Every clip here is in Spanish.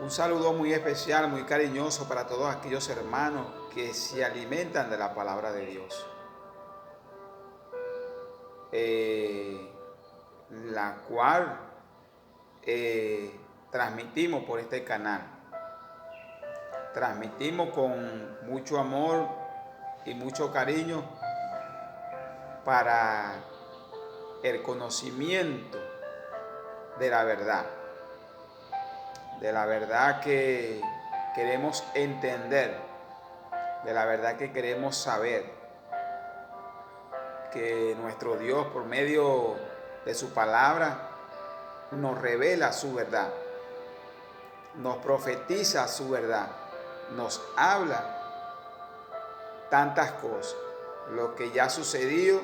Un saludo muy especial, muy cariñoso para todos aquellos hermanos que se alimentan de la palabra de Dios, eh, la cual transmitimos por este canal. Transmitimos con mucho amor y mucho cariño para el conocimiento de la verdad que queremos entender, de la verdad que queremos saber, que nuestro Dios por medio de su palabra nos revela su verdad, nos profetiza su verdad, nos habla tantas cosas, lo que ya ha sucedido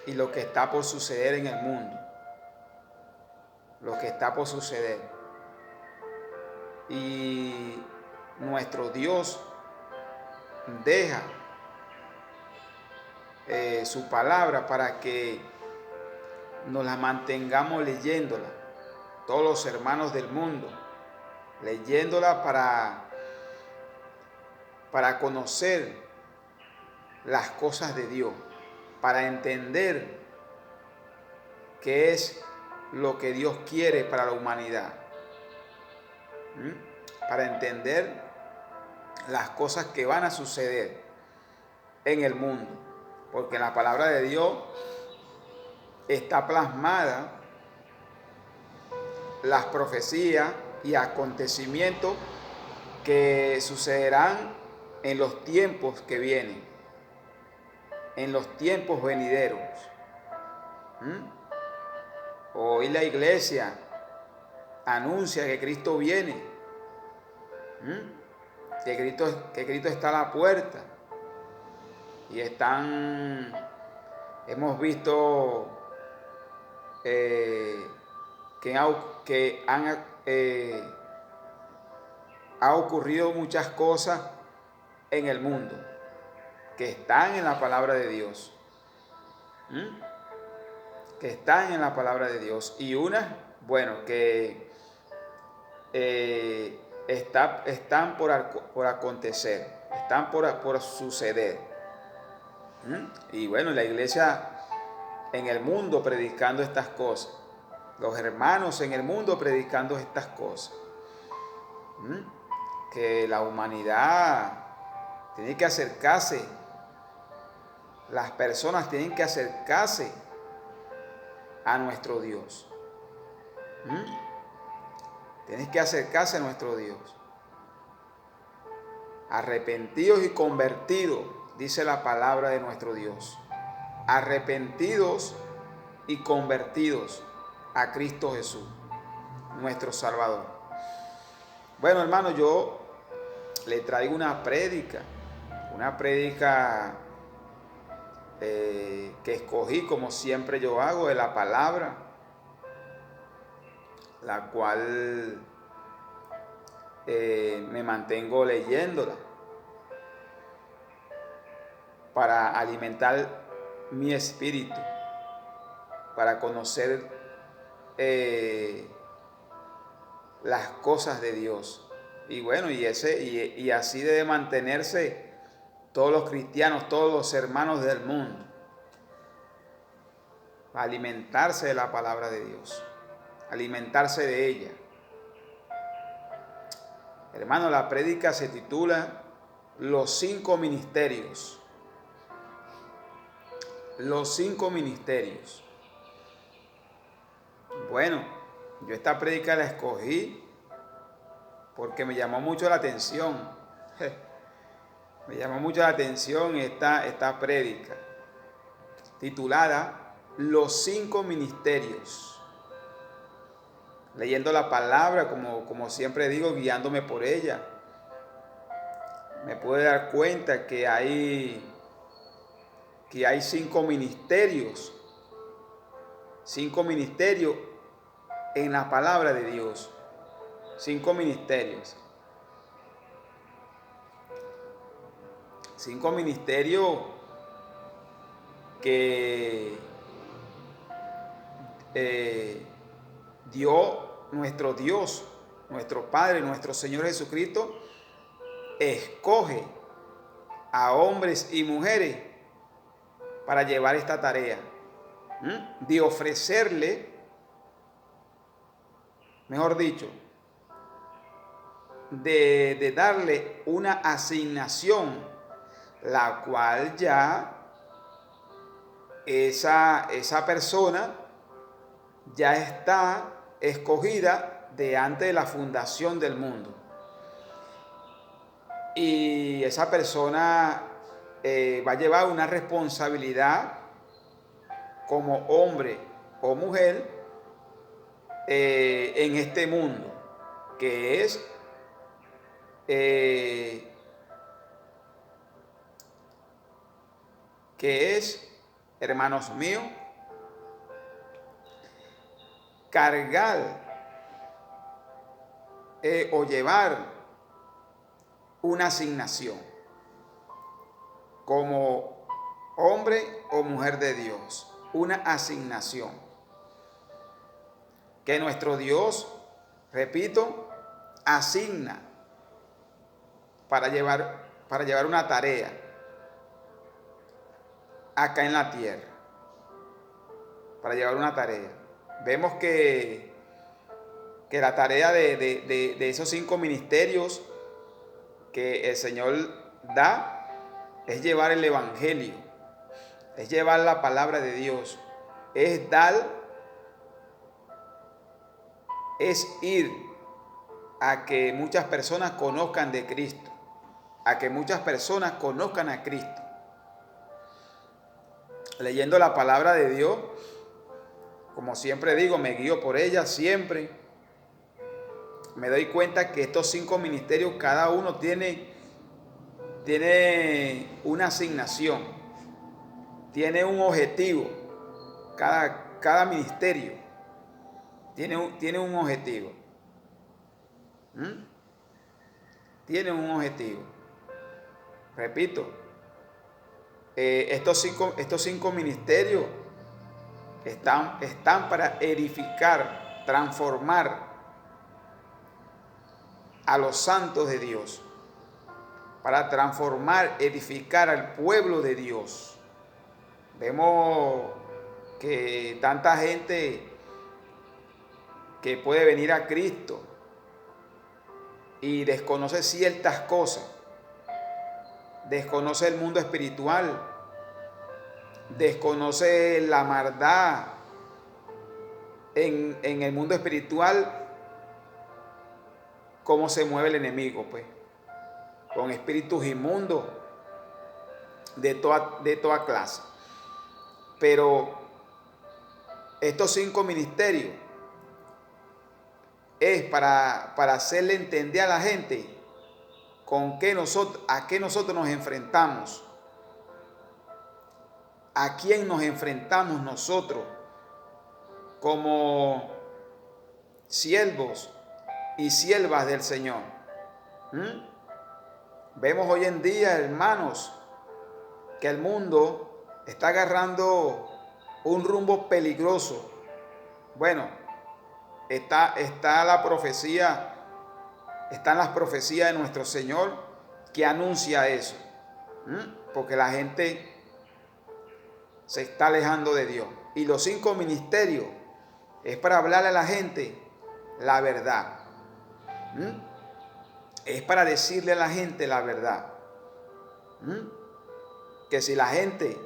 y lo que está por suceder en el mundo, lo que está por suceder. Y nuestro Dios deja su palabra para que nos la mantengamos leyéndola, todos los hermanos del mundo, leyéndola para conocer las cosas de Dios, para entender qué es lo que Dios quiere para la humanidad, para entender las cosas que van a suceder en el mundo, porque en la palabra de Dios está plasmada las profecías y acontecimientos que sucederán en los tiempos que vienen, en los tiempos venideros. Hoy la iglesia anuncia que Cristo viene, que Cristo está a la puerta, y hemos visto ha ocurrido muchas cosas en el mundo que están en la palabra de Dios, que están en la palabra de Dios, y unas, bueno, que están por acontecer, están por suceder. Y bueno, la iglesia en el mundo predicando estas cosas, los hermanos en el mundo predicando estas cosas, que la humanidad tiene que acercarse, las personas tienen que acercarse a nuestro Dios. Tienen que acercarse a nuestro Dios, arrepentidos y convertidos, dice la palabra de nuestro Dios, arrepentidos y convertidos a Cristo Jesús, nuestro Salvador. Bueno, hermano, yo le traigo una prédica que escogí, como siempre yo hago, de la palabra, la cual me mantengo leyéndola para alimentar mi espíritu, para conocer las cosas de Dios. Y bueno, y así debe mantenerse todos los cristianos, todos los hermanos del mundo, para alimentarse de la palabra de Dios, alimentarse de ella. Hermano, la prédica se titula Los 5 ministerios. Los 5 ministerios. Bueno, yo esta prédica la escogí porque me llamó mucho la atención. Me llamó mucho la atención esta prédica, titulada Los 5 ministerios. Leyendo la palabra, como siempre digo, guiándome por ella, me pude dar cuenta que hay 5 ministerios. 5 ministerios en la palabra de Dios. 5 ministerios. 5 ministerios que dio nuestro Dios nuestro Padre, nuestro Señor Jesucristo, escoge a hombres y mujeres para llevar esta tarea, de ofrecerle, mejor dicho, de darle una asignación, la cual ya esa persona ya está escogida de antes de la fundación del mundo. Y esa persona va a llevar una responsabilidad como hombre o mujer en este mundo, que es, hermanos míos, cargar o llevar una asignación como hombre o mujer de Dios, una asignación que nuestro Dios, repito, asigna para llevar una tarea acá en la tierra, para llevar una tarea. Vemos que la tarea de esos 5 ministerios que el Señor da es llevar el Evangelio, es llevar la palabra de Dios, es ir a que muchas personas conozcan de Cristo, a que muchas personas conozcan a Cristo. Leyendo la palabra de Dios, como siempre digo, me guío por ella siempre. Me doy cuenta que estos 5 ministerios, cada uno tiene una asignación, tiene un objetivo. Cada ministerio tiene un objetivo. Tiene un objetivo. Repito, estos cinco ministerios están para edificar, transformar a los santos de Dios, para transformar, edificar al pueblo de Dios. Vemos que tanta gente que puede venir a Cristo y desconoce ciertas cosas, desconoce el mundo espiritual, desconoce la maldad en el mundo espiritual, cómo se mueve el enemigo, pues, con espíritus inmundos de toda clase. Pero estos 5 ministerios es para hacerle entender a la gente a qué nosotros nos enfrentamos, a quién nos enfrentamos nosotros como siervos y siervas del Señor. Vemos hoy en día, hermanos, que el mundo está agarrando un rumbo peligroso. Bueno, está la profecía, están las profecías de nuestro Señor que anuncia eso, porque la gente se está alejando de Dios. Y los 5 ministerios es para hablarle a la gente la verdad. Es para decirle a la gente la verdad. Que si la gente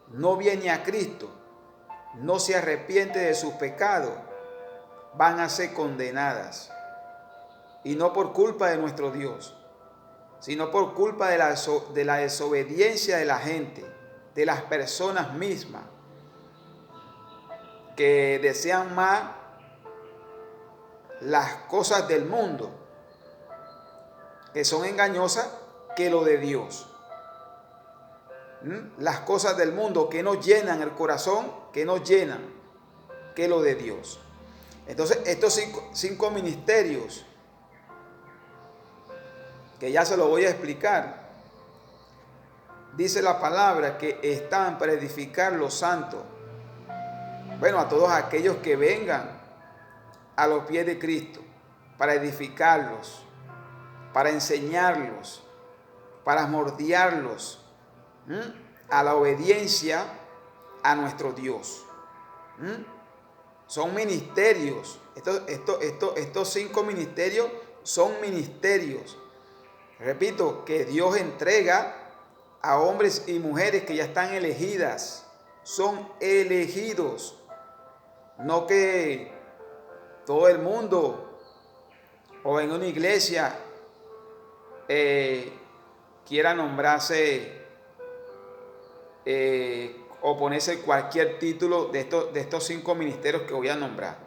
no viene a Cristo, no se arrepiente de sus pecados, van a ser condenadas. Y no por culpa de nuestro Dios, sino por culpa de la desobediencia de la gente, de las personas mismas, que desean más las cosas del mundo, que son engañosas, que lo de Dios. Las cosas del mundo que no llenan el corazón, que no llenan, que lo de Dios. Entonces, estos 5 ministerios, que ya se lo voy a explicar, dice la palabra que están para edificar los santos. Bueno, a todos aquellos que vengan a los pies de Cristo, para edificarlos, para enseñarlos, para moldearlos a la obediencia a nuestro Dios. Son ministerios. Estos 5 ministerios son ministerios. Repito, que Dios entrega a hombres y mujeres que ya están elegidas. Son elegidos. No que todo el mundo o en una iglesia quiera nombrarse o ponerse cualquier título de estos 5 ministerios que voy a nombrar.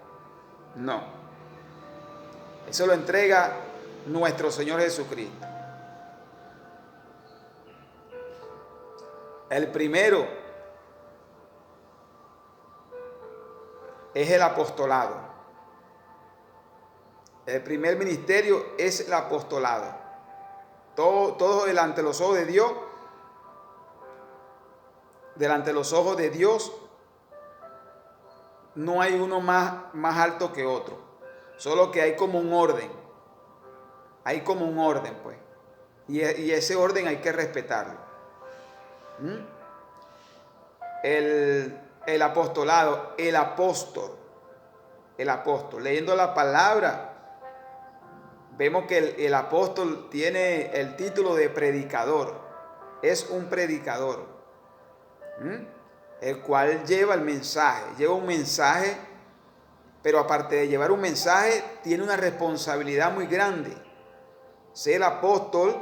No. Eso lo entrega nuestro Señor Jesucristo. El primero es el apostolado. El primer ministerio es el apostolado. Todo delante de los ojos de Dios. Delante de los ojos de Dios no hay uno más alto que otro. Solo que hay como un orden. Hay como un orden, pues. Y ese orden hay que respetarlo. El apostolado, el apóstol. Leyendo la palabra, vemos que el apóstol tiene el título de predicador. Es un predicador. El cual lleva el mensaje. Lleva un mensaje, pero aparte de llevar un mensaje, tiene una responsabilidad muy grande. Ser apóstol,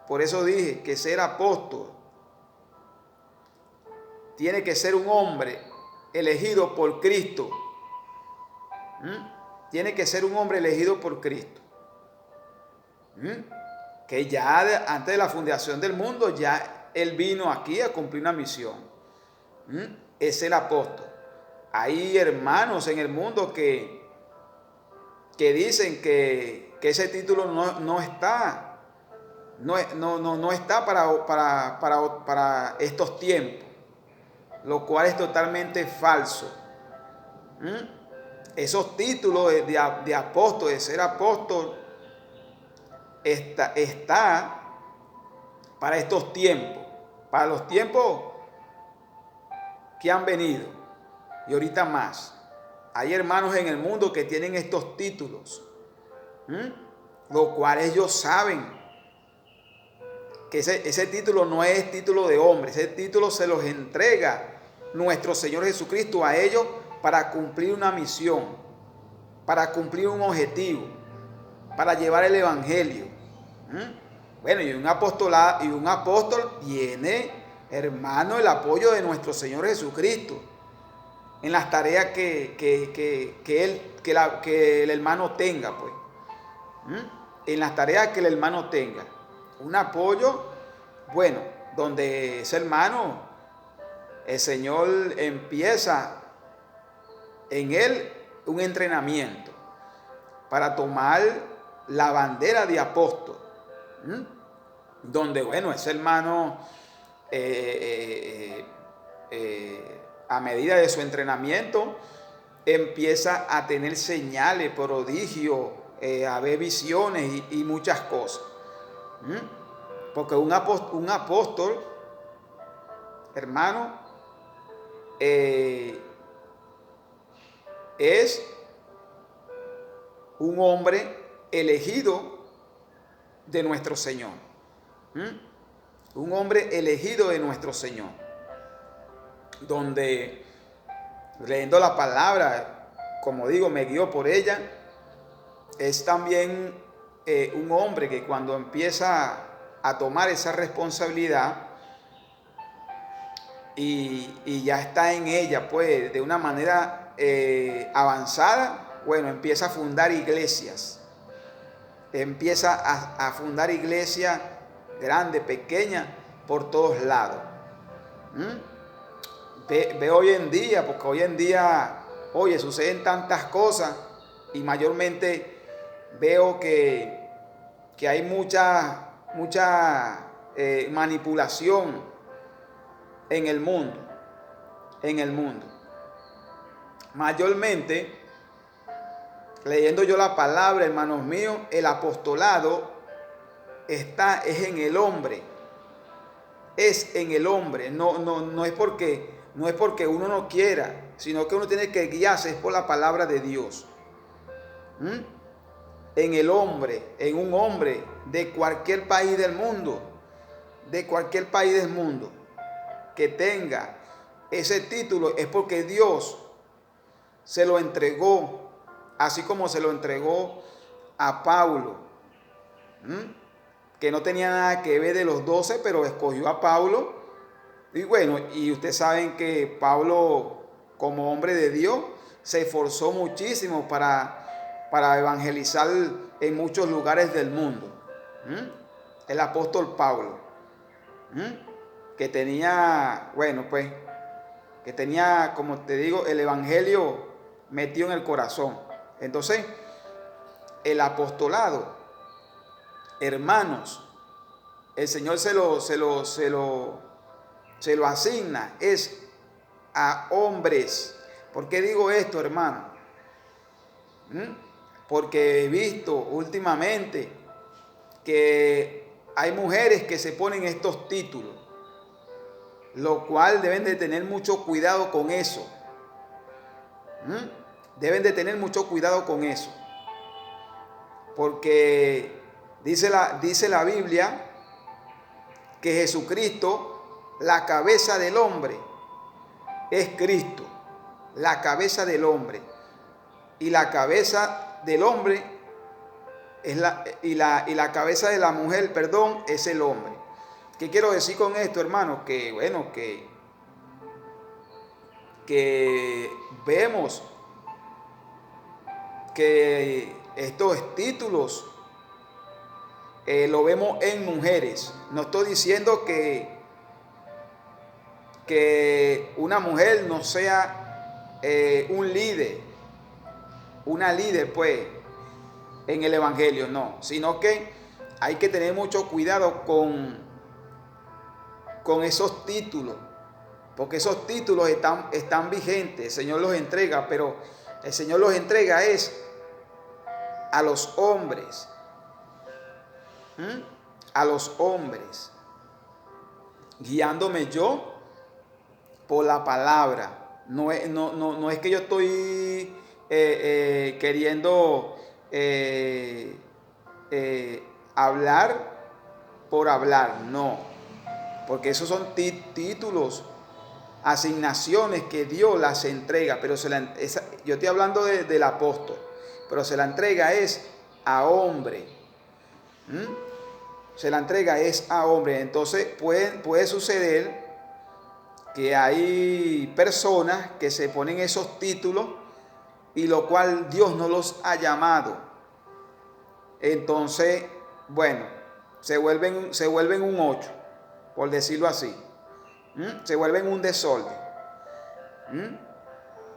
por eso dije que ser apóstol tiene que ser un hombre elegido por Cristo. Tiene que ser un hombre elegido por Cristo. Que ya antes de la fundación del mundo, ya Él vino aquí a cumplir una misión. Es el apóstol. Hay hermanos en el mundo que dicen que ese título no está. No está para estos tiempos. Lo cual es totalmente falso. Esos títulos de apóstol, de ser apóstol, está para estos tiempos, para los tiempos que han venido y ahorita más. Hay hermanos en el mundo que tienen estos títulos, lo cual ellos saben que ese título no es título de hombre. Ese título se los entrega nuestro Señor Jesucristo a ellos para cumplir una misión, para cumplir un objetivo, para llevar el evangelio. Bueno, y un apóstol tiene, hermano, el apoyo de nuestro Señor Jesucristo en las tareas que el hermano tenga, pues. En las tareas que el hermano tenga. Un apoyo, bueno, donde ese hermano, el Señor empieza en él un entrenamiento para tomar la bandera de apóstol. Donde, bueno, ese hermano, a medida de su entrenamiento, empieza a tener señales, prodigios, a ver visiones y muchas cosas. Porque un apóstol, hermano, es un hombre elegido de nuestro Señor. Un hombre elegido de nuestro Señor. Donde, leyendo la palabra, como digo, me guío por ella. Es también un hombre que cuando empieza a tomar esa responsabilidad y ya está en ella, pues, de una manera avanzada, bueno, empieza a fundar iglesias. Empieza a fundar iglesias grandes, pequeñas, por todos lados. Ve hoy en día, porque hoy en día, oye, suceden tantas cosas y mayormente veo que hay mucha manipulación en el mundo. Mayormente leyendo yo la palabra, hermanos míos, el apostolado es en el hombre. Es en el hombre. No es porque uno no quiera, sino que uno tiene que guiarse es por la palabra de Dios. En el hombre, en un hombre de cualquier país del mundo, que tenga ese título, es porque Dios se lo entregó, así como se lo entregó a Pablo, que no tenía nada que ver de los 12, pero escogió a Pablo. Y bueno, y ustedes saben que Pablo, como hombre de Dios, se esforzó muchísimo para evangelizar en muchos lugares del mundo. El apóstol Pablo, que tenía, bueno, pues, que tenía, como te digo, el evangelio metido en el corazón. Entonces, el apostolado, hermanos, el Señor se lo asigna, es a hombres. ¿Por qué digo esto, hermano? Porque he visto últimamente que hay mujeres que se ponen estos títulos, lo cual deben de tener mucho cuidado con eso. Deben de tener mucho cuidado con eso, porque dice la Biblia que Jesucristo, la cabeza del hombre, es Cristo, la cabeza del hombre, y la cabeza del hombre es y la cabeza de la mujer, perdón, es el hombre. ¿Qué quiero decir con esto, hermano? Que bueno, que vemos que estos títulos lo vemos en mujeres. No estoy diciendo que una mujer no sea un líder, una líder pues en el evangelio, no, sino que hay que tener mucho cuidado con esos títulos, porque esos títulos están vigentes. El Señor los entrega, pero el Señor los entrega es a los hombres, a los hombres, guiándome yo por la palabra. No es que yo estoy queriendo hablar por hablar, no, porque esos son títulos, asignaciones que Dios las entrega, pero yo estoy hablando del apóstol, pero se la entrega es a hombre. Se la entrega es a hombre. Entonces puede suceder que hay personas que se ponen esos títulos y lo cual Dios no los ha llamado. Entonces, bueno, se vuelven un 8, por decirlo así. Se vuelven un desorden.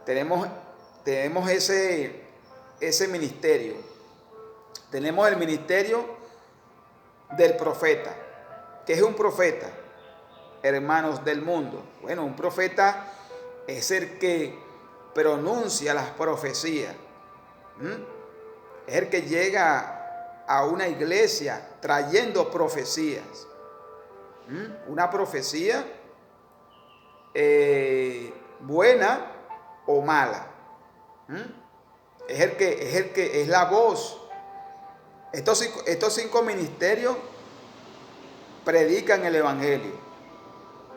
Tenemos ese ministerio. Tenemos el ministerio del profeta. ¿Qué es un profeta? Hermanos del mundo. Bueno, un profeta es el que pronuncia las profecías. Es el que llega a una iglesia trayendo profecías. Una profecía buena o mala. Es el que es la voz. Estos 5 ministerios predican el evangelio.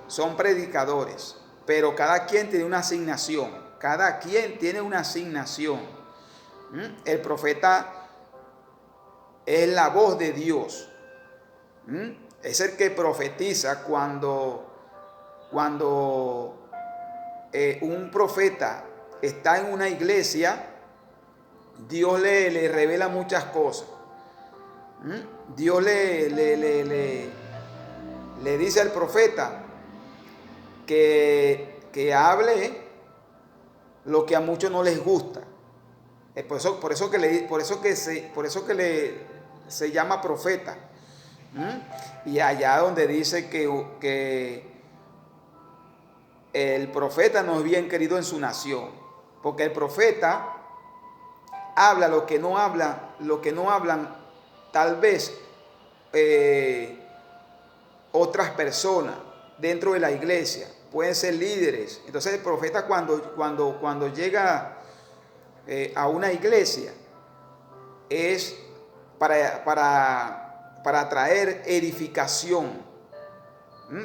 Son predicadores, pero cada quien tiene una asignación. Cada quien tiene una asignación. El profeta es la voz de Dios. Es el que profetiza. Cuando un profeta está en una iglesia, Dios le revela muchas cosas. Dios le dice al profeta que hable lo que a muchos no les gusta. Por eso que se llama profeta. Y allá donde dice que el profeta no es bien querido en su nación, porque el profeta habla lo que no hablan tal vez otras personas dentro de la iglesia. Pueden ser líderes. Entonces el profeta cuando llega a una iglesia es para traer edificación,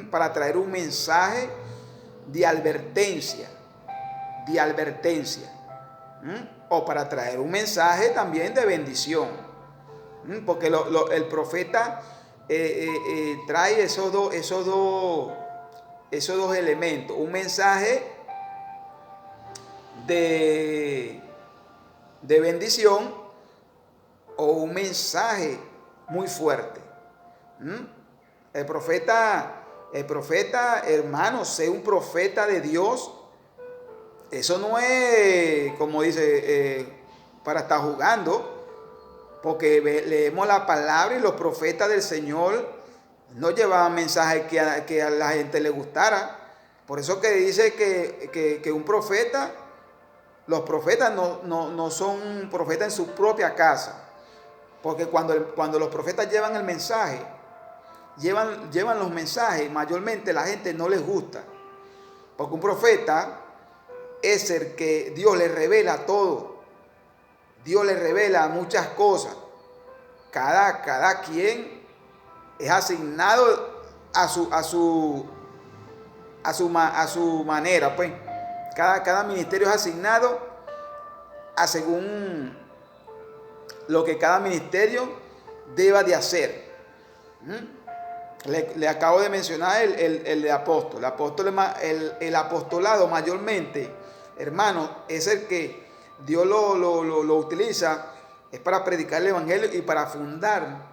para traer un mensaje de advertencia, o para traer un mensaje también de bendición, porque el profeta trae esos dos elementos, un mensaje de bendición o un mensaje muy fuerte. El profeta, hermano, ser un profeta de Dios, eso no es, como dice, para estar jugando, porque leemos la palabra y los profetas del Señor no llevaban mensajes que a la gente le gustara. Por eso que dice que un profeta, los profetas no son profetas en su propia casa, porque cuando los profetas llevan el mensaje, llevan los mensajes, mayormente la gente no les gusta, porque un profeta es el que Dios le revela todo. Dios le revela muchas cosas. Cada quien es asignado a su manera, pues. Cada ministerio es asignado a según lo que cada ministerio deba de hacer. Le acabo de mencionar el de apóstol. El apostolado mayormente, hermano, es el que Dios lo utiliza, es para predicar el evangelio y para fundar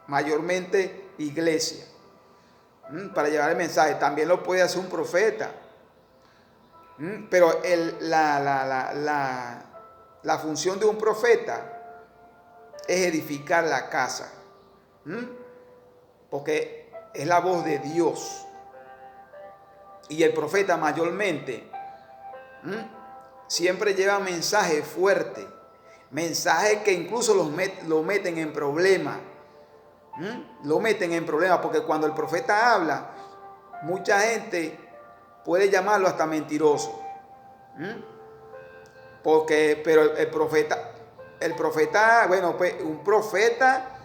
mayormente iglesia, para llevar el mensaje. También lo puede hacer un profeta, pero la función de un profeta es edificar la casa, porque es la voz de Dios. Y el profeta mayormente siempre lleva mensajes fuertes, mensajes que incluso lo meten en problemas. Lo meten en problemas, porque cuando el profeta habla, mucha gente puede llamarlo hasta mentiroso. Pero el profeta, bueno, pues un profeta,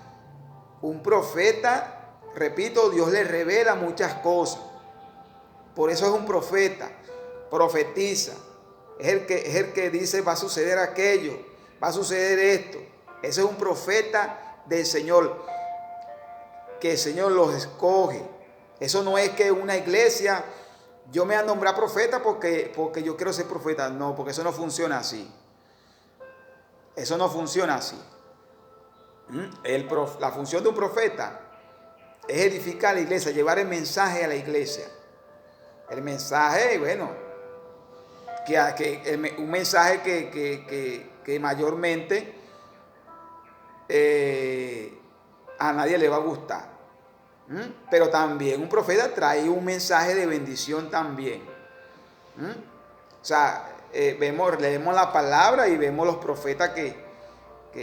repito, Dios le revela muchas cosas. Por eso es un profeta, profetiza. Es el que dice va a suceder aquello, va a suceder esto. Ese es un profeta del Señor, que el Señor los escoge. Eso no es que una iglesia, yo me voy a nombrar profeta porque yo quiero ser profeta. No, porque eso no funciona así. Eso no funciona así. La función de un profeta es edificar la iglesia, llevar el mensaje a la iglesia. El mensaje, bueno, un mensaje que mayormente a nadie le va a gustar. Pero también un profeta trae un mensaje de bendición también. O sea, leemos la palabra y vemos los profetas que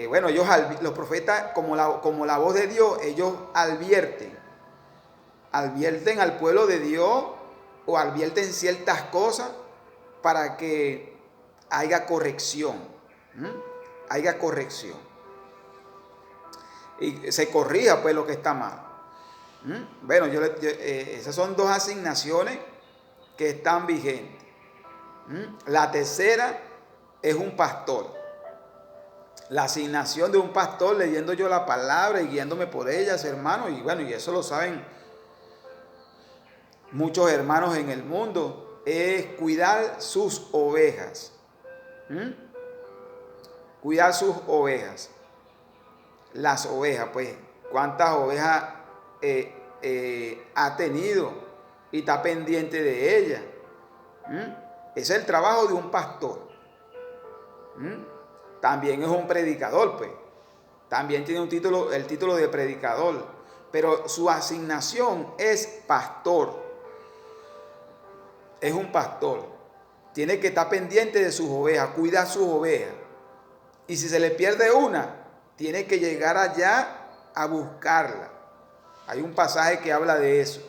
bueno, los profetas, como la voz de Dios, ellos advierten al pueblo de Dios, o advierten ciertas cosas para que haya corrección. Haya corrección. Y se corrija pues lo que está mal. Bueno, esas son dos asignaciones que están vigentes. La tercera es un pastor. La asignación de un pastor, leyendo yo la palabra y guiándome por ellas, hermanos, y bueno, y eso lo saben muchos hermanos en el mundo, es cuidar sus ovejas. Cuidar sus ovejas. Las ovejas, pues, ¿cuántas ovejas ha tenido y está pendiente de ellas? Ese es el trabajo de un pastor. También es un predicador, pues. También tiene el título de predicador. Pero su asignación es pastor. Es un pastor. Tiene que estar pendiente de sus ovejas, cuidar sus ovejas. Y si se le pierde una, tiene que llegar allá a buscarla. Hay un pasaje que habla de eso.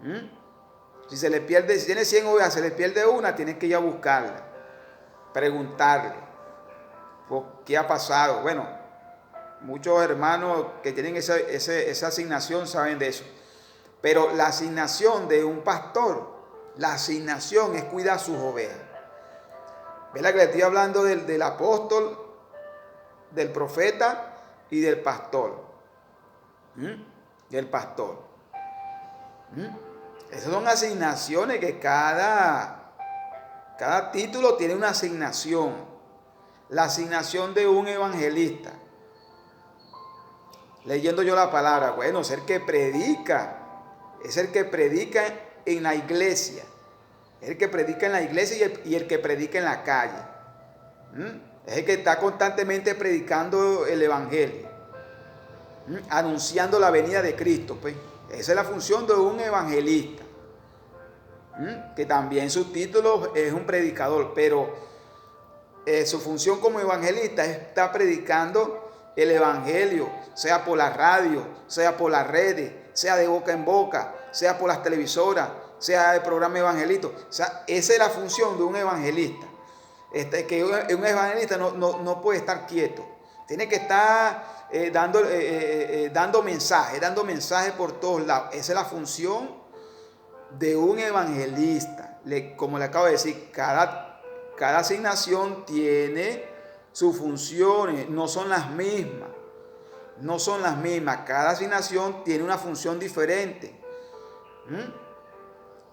¿Mm? Si se le pierde, si tiene 100 ovejas, se le pierde una, tiene que ir a buscarla. Preguntarle, ¿por qué ha pasado? Bueno, muchos hermanos que tienen esa asignación saben de eso. Pero la asignación de un pastor, la asignación es cuidar sus ovejas. ¿Verdad que le estoy hablando del apóstol, del profeta y del pastor? Del pastor. Esas son asignaciones que cada título tiene una asignación. La asignación de un evangelista. Leyendo yo la palabra, bueno, es el que predica. Es el que predica en la iglesia. Es el que predica en la iglesia y el que predica en la calle. Es el que está constantemente predicando el evangelio. Anunciando la venida de Cristo. Pues. Esa es la función de un evangelista. Que también su título es un predicador, pero su función como evangelista es estar predicando el evangelio, sea por la radio, sea por las redes, sea de boca en boca, sea por las televisoras, sea de programa evangelista. O sea, esa es la función de un evangelista. Que un evangelista no puede estar quieto. Tiene que estar dando mensajes por todos lados. Esa es la función de un evangelista. Como le acabo de decir, cada asignación tiene sus funciones, no son las mismas. No son las mismas. Cada asignación tiene una función diferente.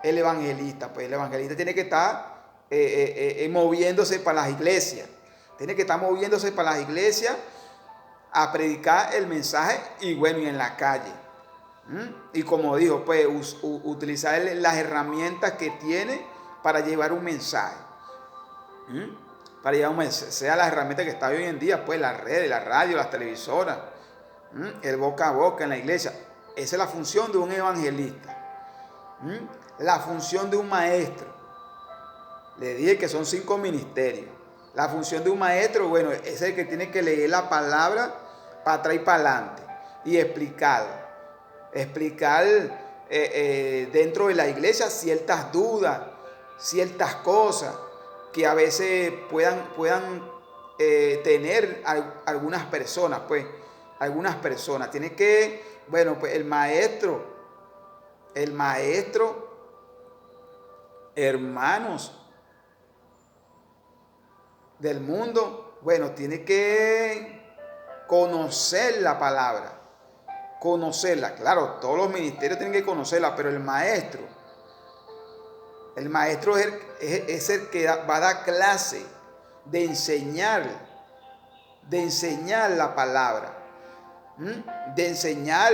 El evangelista tiene que estar moviéndose para las iglesias. Tiene que estar moviéndose para las iglesias a predicar el mensaje y bueno, y en la calle. Y como dijo, pues utilizar las herramientas que tiene para llevar un mensaje. Para llevar un mensaje, sea las herramientas que está hoy en día, pues las redes, la radio, las televisoras, el boca a boca en la iglesia. Esa es la función de un evangelista. La función de un maestro. Le dije que son 5 ministerios. La función de un maestro, bueno, es el que tiene que leer la palabra para atrás y para adelante y explicar dentro de la iglesia ciertas dudas, ciertas cosas que a veces puedan tener algunas personas, pues, algunas personas. Tiene que, bueno, pues el maestro, hermanos del mundo, bueno, tiene que conocer la palabra. Conocerla, claro, todos los ministerios tienen que conocerla, pero el maestro es el que va a dar clase de enseñar la palabra, de enseñar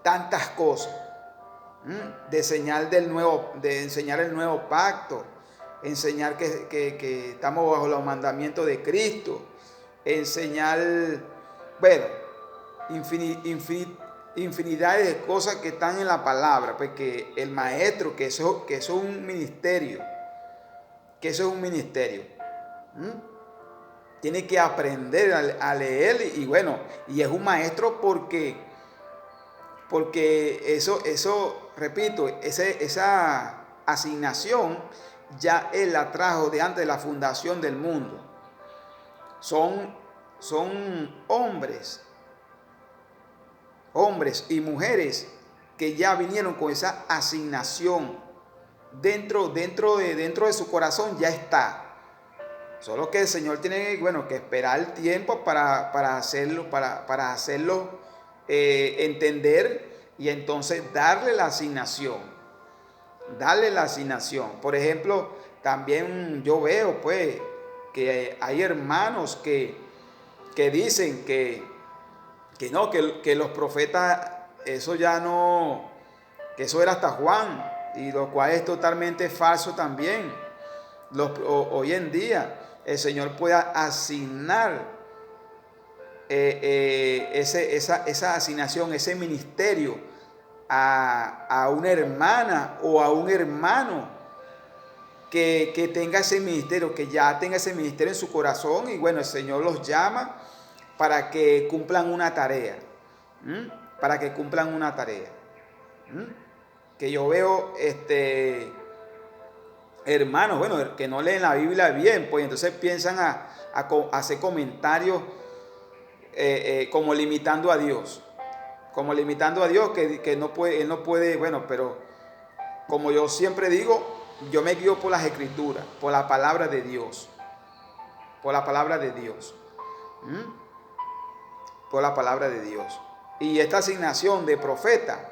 tantas cosas, de enseñar el nuevo pacto, enseñar que estamos bajo los mandamientos de Cristo, enseñar, bueno, infinidades de cosas que están en la palabra, porque el maestro, que eso es un ministerio, tiene que aprender a leer y bueno, y es un maestro porque eso, repito, esa asignación ya él la trajo de antes de la fundación del mundo. Son hombres y mujeres que ya vinieron con esa asignación dentro de su corazón, ya está. Solo que el Señor tiene, bueno, que esperar el tiempo para hacerlo entender y entonces darle la asignación. Por ejemplo, también yo veo pues que hay hermanos que dicen que los profetas, eso ya no, que eso era hasta Juan, y lo cual es totalmente falso también. Hoy en día el Señor puede asignar esa asignación, ese ministerio a una hermana o a un hermano que tenga ese ministerio, que ya tenga ese ministerio en su corazón y bueno, el Señor los llama para que cumplan una tarea, para que cumplan una tarea. Que yo veo hermanos, bueno, que no leen la Biblia bien, pues entonces piensan a hacer comentarios como limitando a Dios, que no puede, él no puede, bueno, pero como yo siempre digo, yo me guío por las Escrituras, por la palabra de Dios, por la palabra de Dios, por la palabra de Dios. Y esta asignación de profeta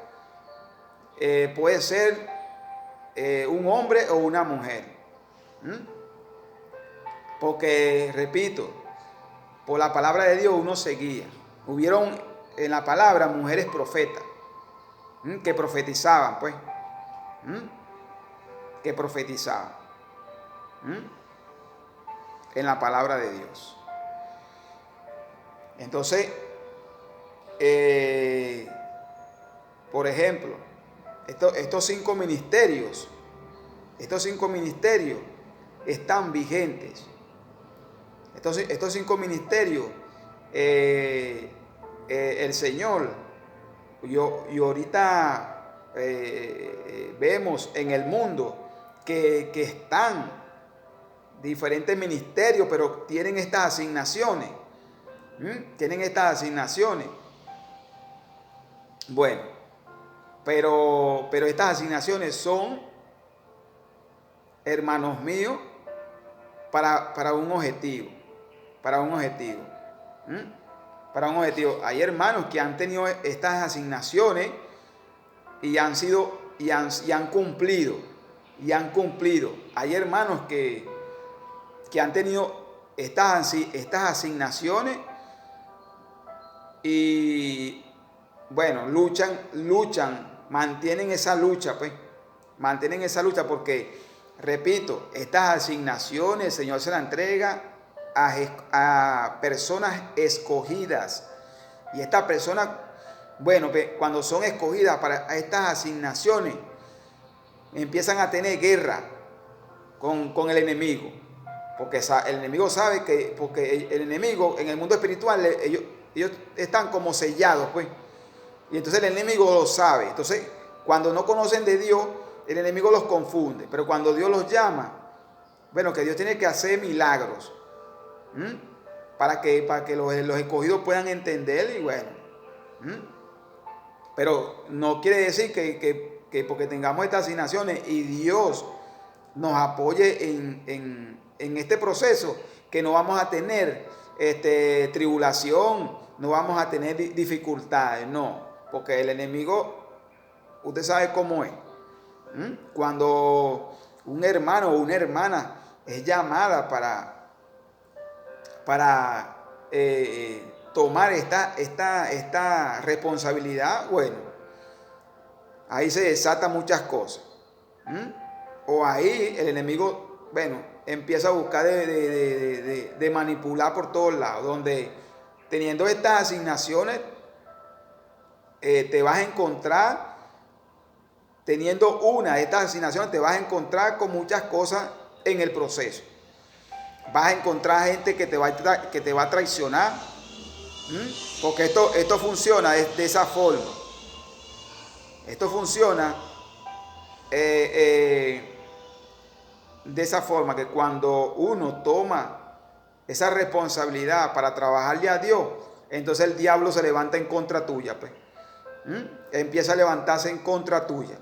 puede ser un hombre o una mujer. Porque, repito, por la palabra de Dios uno se guía. Hubieron en la palabra mujeres profetas que profetizaban, pues. Que profetizaban en la palabra de Dios. Entonces, por ejemplo, estos cinco ministerios están vigentes. Estos cinco ministerios, el Señor, y ahorita vemos en el mundo que están diferentes ministerios, pero tienen estas asignaciones. Tienen estas asignaciones. Bueno, pero estas asignaciones son, hermanos míos, para un objetivo. Para un objetivo. Para un objetivo. Hay hermanos que han tenido estas asignaciones y han cumplido. Y han cumplido. Hay hermanos que han tenido estas asignaciones y bueno, luchan, mantienen esa lucha, pues. Mantienen esa lucha porque, repito, estas asignaciones el Señor se las entrega a personas escogidas. Y estas personas, bueno, cuando son escogidas para estas asignaciones, empiezan a tener guerra con el enemigo. Porque el enemigo sabe que, porque el enemigo en el mundo espiritual, ellos están como sellados, pues. Y entonces el enemigo lo sabe. Entonces, cuando no conocen de Dios, el enemigo los confunde. Pero cuando Dios los llama, bueno, que Dios tiene que hacer milagros. Para que los escogidos puedan entender y bueno. Pero no quiere decir que porque tengamos estas asignaciones y Dios nos apoye en este proceso, que no vamos a tener tribulación, no vamos a tener dificultades, no. Porque el enemigo, usted sabe cómo es. Cuando un hermano o una hermana es llamada para tomar esta responsabilidad, bueno, ahí se desatan muchas cosas. O ahí el enemigo, bueno, empieza a buscar de manipular por todos lados, donde teniendo estas asignaciones te vas a encontrar, teniendo una de estas asignaciones te vas a encontrar con muchas cosas en el proceso. Vas a encontrar gente que te va a traicionar, porque esto funciona de esa forma. Esto funciona de esa forma, que cuando uno toma esa responsabilidad para trabajarle a Dios, entonces el diablo se levanta en contra tuya, pues. Empieza a levantarse en contra tuya.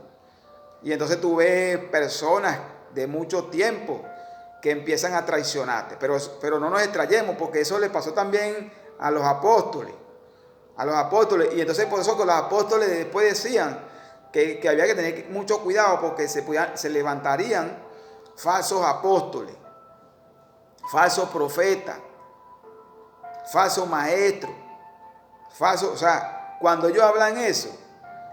Y entonces tú ves personas de mucho tiempo que empiezan a traicionarte. Pero no nos extrañemos, porque eso le pasó también a los apóstoles. A los apóstoles. Y entonces por eso que los apóstoles después decían que había que tener mucho cuidado, porque se levantarían falsos apóstoles, falsos profetas, falsos maestros, falsos, o sea, cuando ellos hablan eso,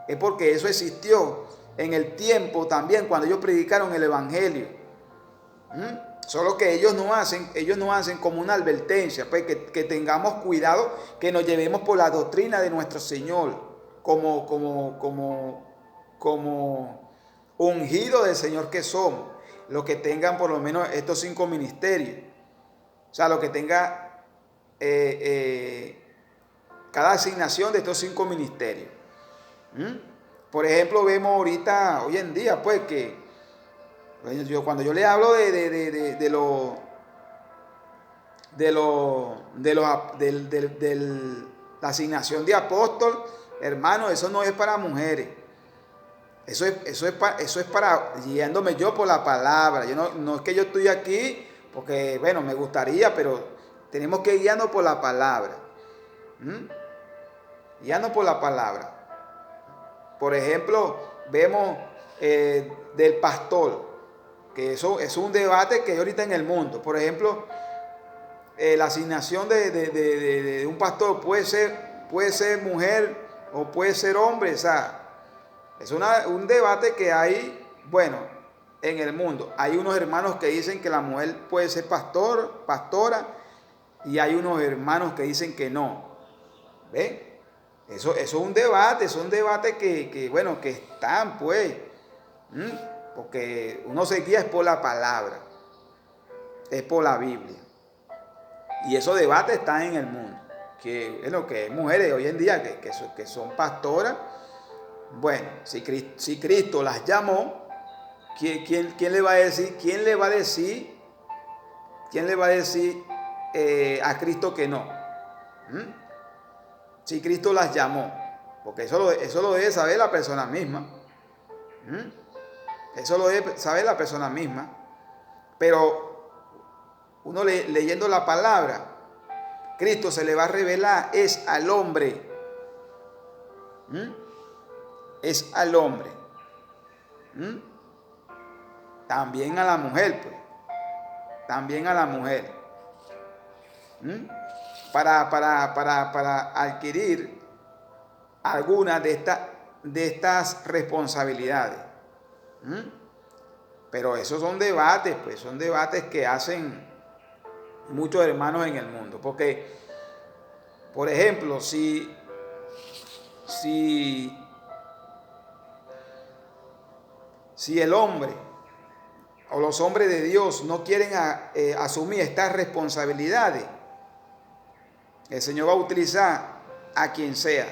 es porque eso existió en el tiempo también, cuando ellos predicaron el evangelio. Solo que ellos no hacen como una advertencia, pues que tengamos cuidado, que nos llevemos por la doctrina de nuestro Señor, como ungido del Señor que somos. los que tengan por lo menos estos 5 ministerios. O sea, los que tenga cada asignación de estos 5 ministerios. Por ejemplo, vemos ahorita, hoy en día, pues que cuando yo le hablo de la asignación de apóstol, hermano, eso no es para mujeres. Eso es para guiándome yo por la palabra. Yo no es que yo estoy aquí porque, bueno, me gustaría, pero tenemos que guiarnos por la palabra. Guiarnos por la palabra. Por ejemplo, vemos del pastor, que eso es un debate que hay ahorita en el mundo. Por ejemplo, la asignación de un pastor puede ser mujer o puede ser hombre. O sea, es un debate que hay, bueno, en el mundo. Hay unos hermanos que dicen que la mujer puede ser pastora, y hay unos hermanos que dicen que no. ¿Ven? Eso es un debate, que bueno, que están, pues, porque uno se guía es por la palabra, es por la Biblia. Y esos debates están en el mundo. Que es lo que hay mujeres hoy en día que son pastoras. Bueno, si Cristo las llamó, ¿quién le va a decir? ¿Quién le va a decir a Cristo que no? Si Cristo las llamó, porque eso lo debe saber la persona misma. Eso lo debe saber la persona misma. Pero uno leyendo la palabra, Cristo se le va a revelar es al hombre. Es al hombre. También a la mujer, pues. También a la mujer. Para adquirir algunas de estas responsabilidades. Pero esos son debates, pues son debates que hacen muchos hermanos en el mundo. Porque, por ejemplo, si el hombre o los hombres de Dios no quieren asumir estas responsabilidades, el Señor va a utilizar a quien sea.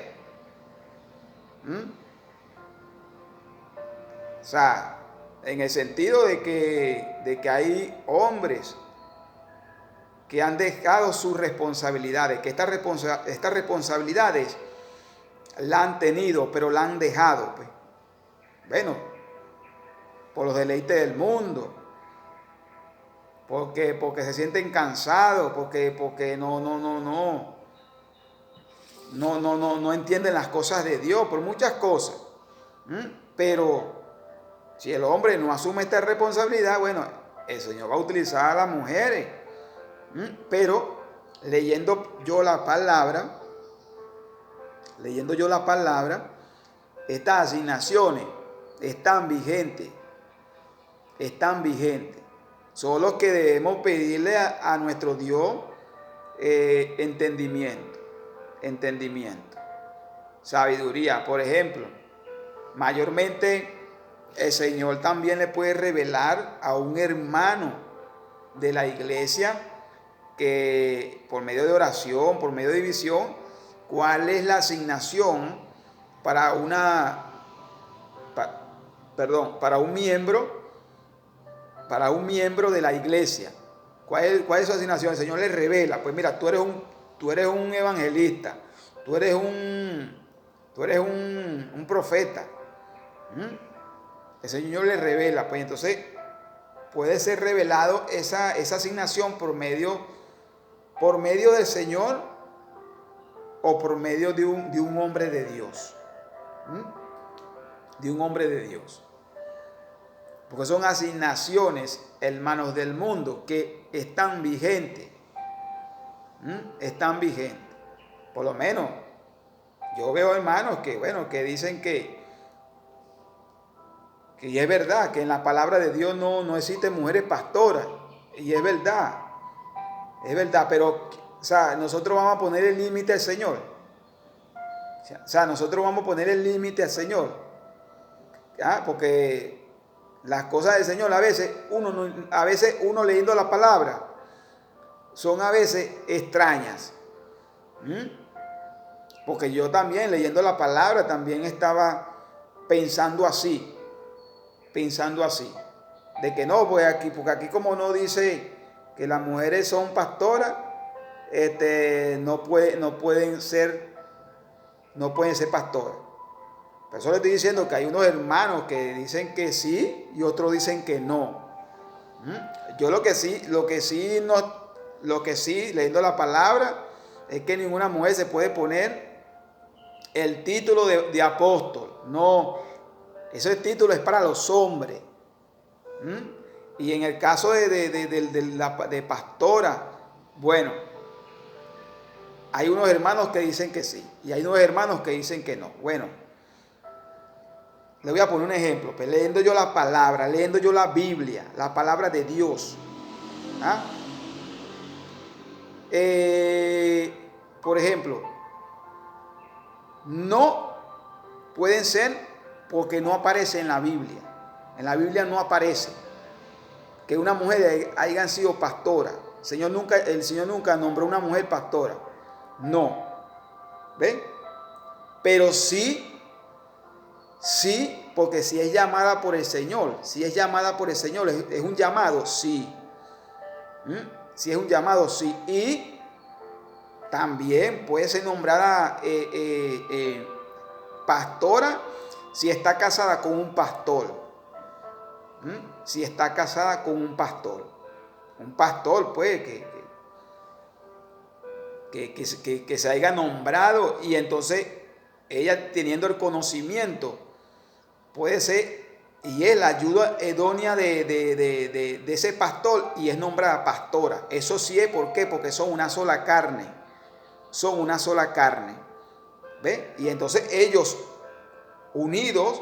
O sea, en el sentido de que hay hombres que han dejado sus responsabilidades, que estas responsabilidades la han tenido, pero la han dejado, pues. Bueno, por los deleites del mundo, porque se sienten cansados, porque no entienden las cosas de Dios, por muchas cosas. Pero si el hombre no asume esta responsabilidad, bueno, el Señor va a utilizar a las mujeres. Pero leyendo yo la palabra, estas asignaciones están vigentes. Solo que debemos pedirle a nuestro Dios entendimiento, sabiduría. Por ejemplo, mayormente el Señor también le puede revelar a un hermano de la iglesia que por medio de oración, por medio de visión, cuál es la asignación para un miembro de la iglesia. ¿Cuál es su asignación? El Señor le revela, pues mira, tú eres un evangelista, tú eres un profeta. El Señor le revela, pues entonces puede ser revelado esa asignación por medio del Señor o por medio de un hombre de Dios. De un hombre de Dios. Porque son asignaciones, hermanos, del mundo que están vigentes. Están vigentes. Por lo menos, yo veo hermanos que dicen que es verdad, que en la palabra de Dios no existen mujeres pastoras. Y es verdad, pero o sea, nosotros vamos a poner el límite al Señor. O sea, nosotros vamos a poner el límite al Señor. ¿Ya? Porque Las cosas del Señor a veces uno leyendo la palabra son a veces extrañas. Porque yo también leyendo la palabra también estaba pensando así, de que no, pues porque aquí como no dice que las mujeres son pastoras, no pueden ser pastoras. Por eso le estoy diciendo que hay unos hermanos que dicen que sí y otros dicen que no. Yo lo que sí, leyendo la palabra, es que ninguna mujer se puede poner el título de apóstol. No, ese título es para los hombres. Y en el caso de pastora, bueno, hay unos hermanos que dicen que sí y hay unos hermanos que dicen que no. Bueno, le voy a poner un ejemplo. Pues leyendo yo la palabra, leyendo yo la Biblia, la palabra de Dios. Por ejemplo, no pueden ser porque no aparece en la Biblia. En la Biblia no aparece que una mujer haya sido pastora. El Señor nunca nombró una mujer pastora. No. ¿Ven? Pero sí, porque si es llamada por el Señor, es un llamado, sí. Si es un llamado, sí. Y también puede ser nombrada pastora si está casada con un pastor. Si está casada con un pastor. Un pastor, pues, que se haya nombrado y entonces ella teniendo el conocimiento, puede ser, y es la ayuda idónea de ese pastor y es nombrada pastora. Eso sí es, ¿por qué? Porque son una sola carne. ¿Ve? Y entonces ellos unidos,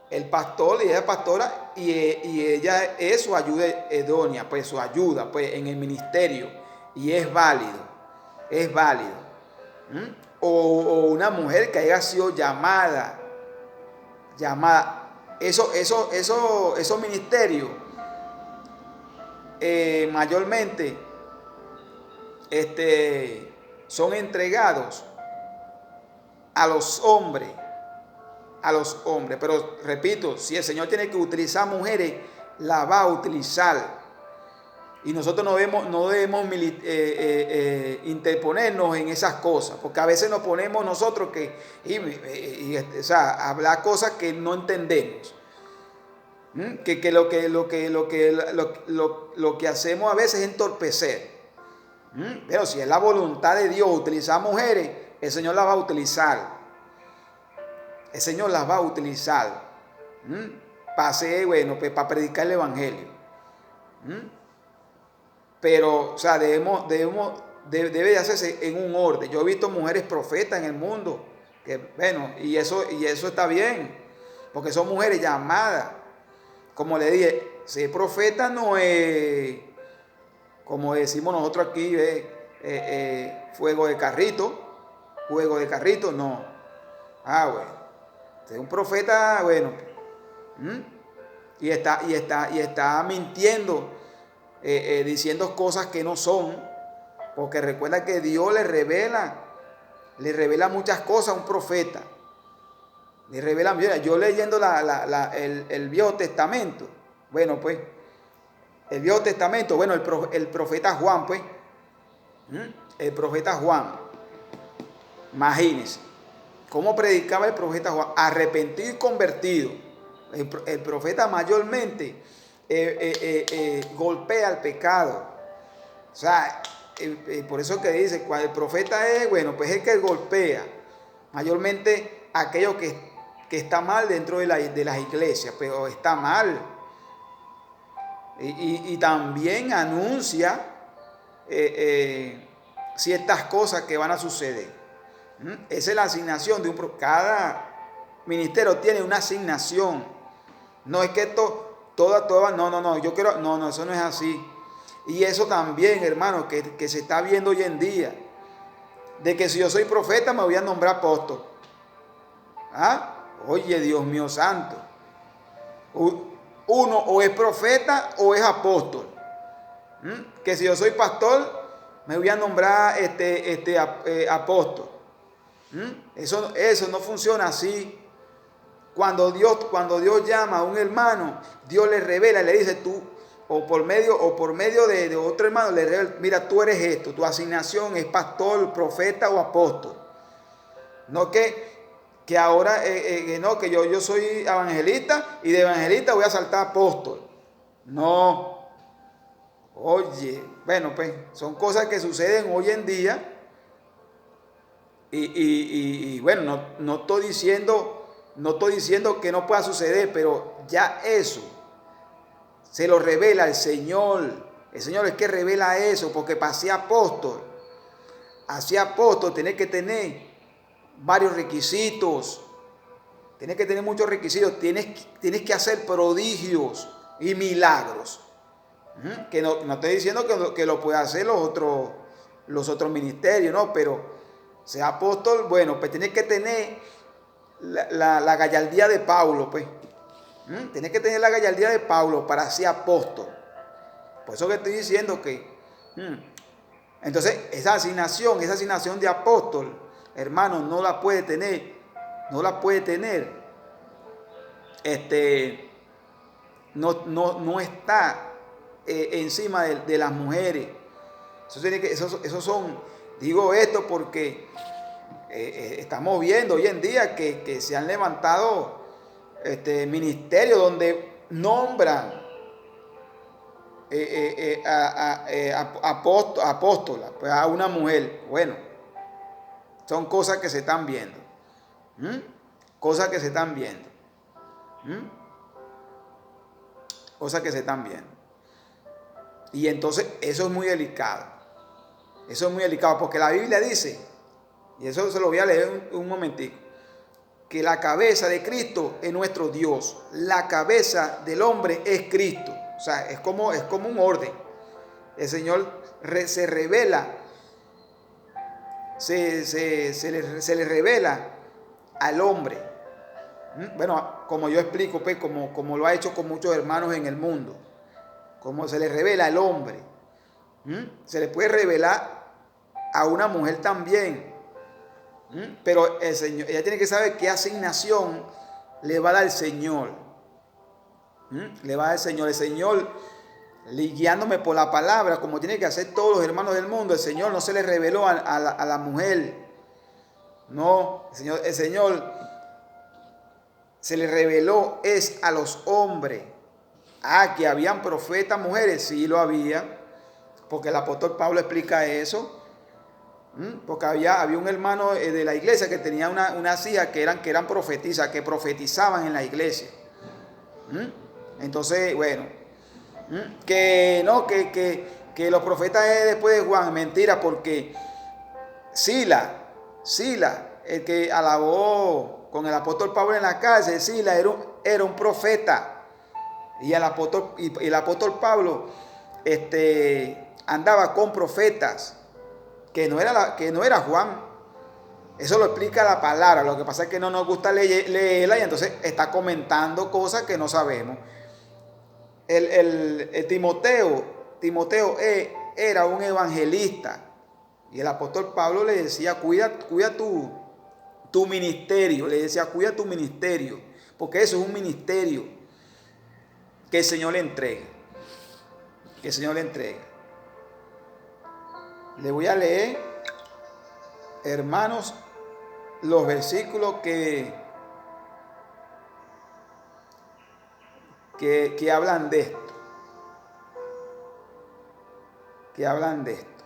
el pastor y ella pastora, y ella es su ayuda idónea, pues su ayuda pues, en el ministerio, y es válido. O una mujer que haya sido llamada. Esos ministerios mayormente son entregados a los hombres. Pero repito, si el Señor tiene que utilizar mujeres, la va a utilizar. Y nosotros no debemos interponernos en esas cosas, porque a veces nos ponemos nosotros hablar cosas que no entendemos. Que lo que hacemos a veces es entorpecer. Pero si es la voluntad de Dios utilizar mujeres, el Señor las va a utilizar. Para predicar el evangelio. Pero, debe de hacerse en un orden. Yo he visto mujeres profetas en el mundo, y eso está bien, porque son mujeres llamadas. Como le dije, ser profeta no es, como decimos nosotros aquí, fuego de carrito, no. Ser un profeta, y está mintiendo. Diciendo cosas que no son, porque recuerda que Dios le revela muchas cosas a un profeta. Le revela, yo leyendo el Viejo Testamento, el Viejo Testamento, el profeta Juan, imagínense cómo predicaba el profeta Juan, arrepentido y convertido. El profeta mayormente golpea al pecado. Por eso que dice, cuando el profeta es, pues es que golpea mayormente aquello que está mal dentro de las iglesias, pero está mal. Y también anuncia ciertas cosas que van a suceder. Esa es la asignación de cada ministerio tiene una asignación. No es que esto no, yo quiero, no, eso no es así. Y eso también, hermano, que se está viendo hoy en día, de que si yo soy profeta me voy a nombrar apóstol. Oye, Dios mío santo, uno o es profeta o es apóstol. Que si yo soy pastor, me voy a nombrar apóstol. Eso no funciona así. Cuando Dios llama a un hermano, Dios le revela, le dice tú, o por medio de otro hermano, le revela, mira, tú eres esto, tu asignación es pastor, profeta o apóstol. No que ahora, no, que yo soy evangelista y de evangelista voy a saltar apóstol. No. Oye, bueno, pues son cosas que suceden hoy en día y bueno, no estoy diciendo que no pueda suceder, pero ya eso se lo revela el Señor. El Señor es que revela eso, porque para ser apóstol, tenés que tener varios requisitos, tienes que tener muchos requisitos, tienes que hacer prodigios y milagros. Que no estoy diciendo que lo pueda hacer los otros ministerios, no, pero ser apóstol, bueno, pues tienes que tener la gallardía de Pablo, pues. Tienes que tener la gallardía de Pablo para ser apóstol. Por eso que estoy diciendo que entonces esa asignación de apóstol, hermano, no la puede tener, no está encima de las mujeres. Eso son, digo esto porque estamos viendo hoy en día que se han levantado ministerios donde nombran apóstola, pues a una mujer. Bueno, son cosas que se están viendo. Cosas que se están viendo. Cosas que se están viendo. Y entonces eso es muy delicado. Eso es muy delicado porque la Biblia dice, y eso se lo voy a leer un momentico, que la cabeza de Cristo es nuestro Dios. La cabeza del hombre es Cristo. O sea, es como un orden. El Señor se revela, se le revela al hombre. Bueno, como yo explico, pues, como lo ha hecho con muchos hermanos en el mundo. Como se le revela al hombre. Se le puede revelar a una mujer también. Pero el Señor, ella tiene que saber qué asignación le va a dar el Señor. Le va a dar el Señor guiándome por la palabra, como tiene que hacer todos los hermanos del mundo. El Señor no se le reveló a la mujer. No, el Señor se le reveló es a los hombres. Que habían profetas mujeres, sí lo había, porque el apóstol Pablo explica eso. Porque había un hermano de la iglesia que tenía unas hijas que eran profetisas, que profetizaban en la iglesia. Entonces, bueno, que los profetas es después de Juan, mentira, porque Sila, el que alabó con el apóstol Pablo en la cárcel, Sila era un profeta. Y el apóstol Pablo andaba con profetas. Que no era Juan. Eso lo explica la palabra. Lo que pasa es que no nos gusta leerla y entonces está comentando cosas que no sabemos. Timoteo era un evangelista. Y el apóstol Pablo le decía, cuida tu ministerio. Le decía, cuida tu ministerio. Porque eso es un ministerio que el Señor le entregue. Que el Señor le entregue. Le voy a leer, hermanos, los versículos que hablan de esto. Que hablan de esto.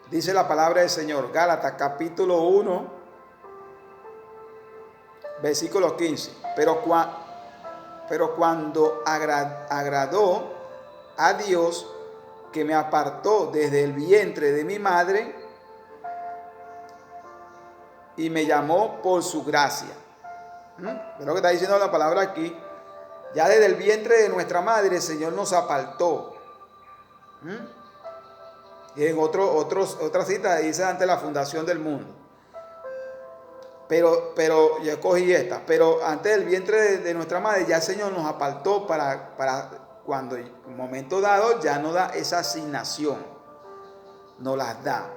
Dice la palabra del Señor, Gálatas capítulo 1, versículo 15. Pero cuando agradó a Dios, que me apartó desde el vientre de mi madre y me llamó por su gracia. Es lo que está diciendo la palabra aquí. Ya desde el vientre de nuestra madre el Señor nos apartó. Y en otra cita dice, ante la fundación del mundo. pero yo escogí esta. Pero antes del vientre de nuestra madre, ya el Señor nos apartó para cuando en un momento dado ya no da esa asignación, no las da.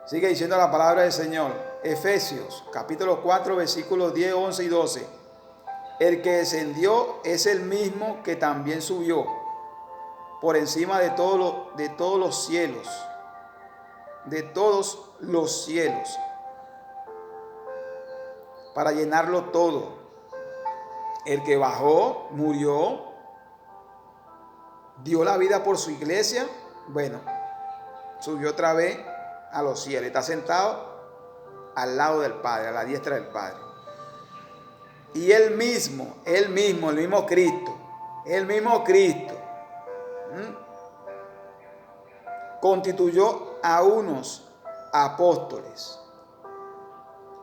Sigue diciendo la palabra del Señor. Efesios, capítulo 4, versículos 10, 11 y 12. El que descendió es el mismo que también subió por encima de todos los cielos, de todos los cielos, para llenarlo todo. El que bajó, murió, dio la vida por su iglesia, bueno, subió otra vez a los cielos, está sentado al lado del Padre, a la diestra del Padre. Y el mismo Cristo, constituyó a unos apóstoles,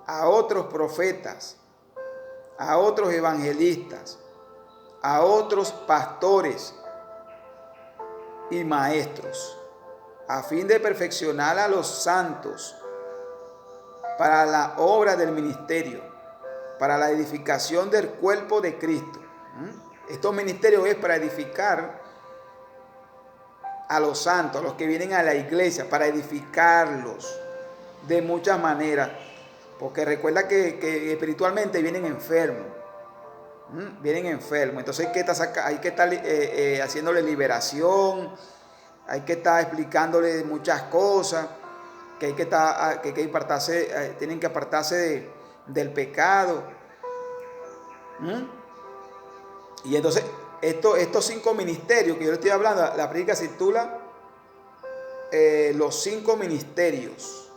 a otros profetas, a otros evangelistas, a otros pastores y maestros, a fin de perfeccionar a los santos para la obra del ministerio, para la edificación del cuerpo de Cristo. Estos ministerios es para edificar a los santos, a los que vienen a la iglesia, para edificarlos de muchas maneras, porque recuerda que espiritualmente vienen enfermos, entonces hay que estar haciéndole liberación, hay que estar explicándole muchas cosas, que tienen que apartarse del pecado. Y entonces estos 5 ministerios que yo le estoy hablando, la prédica se titula los 5 ministerios.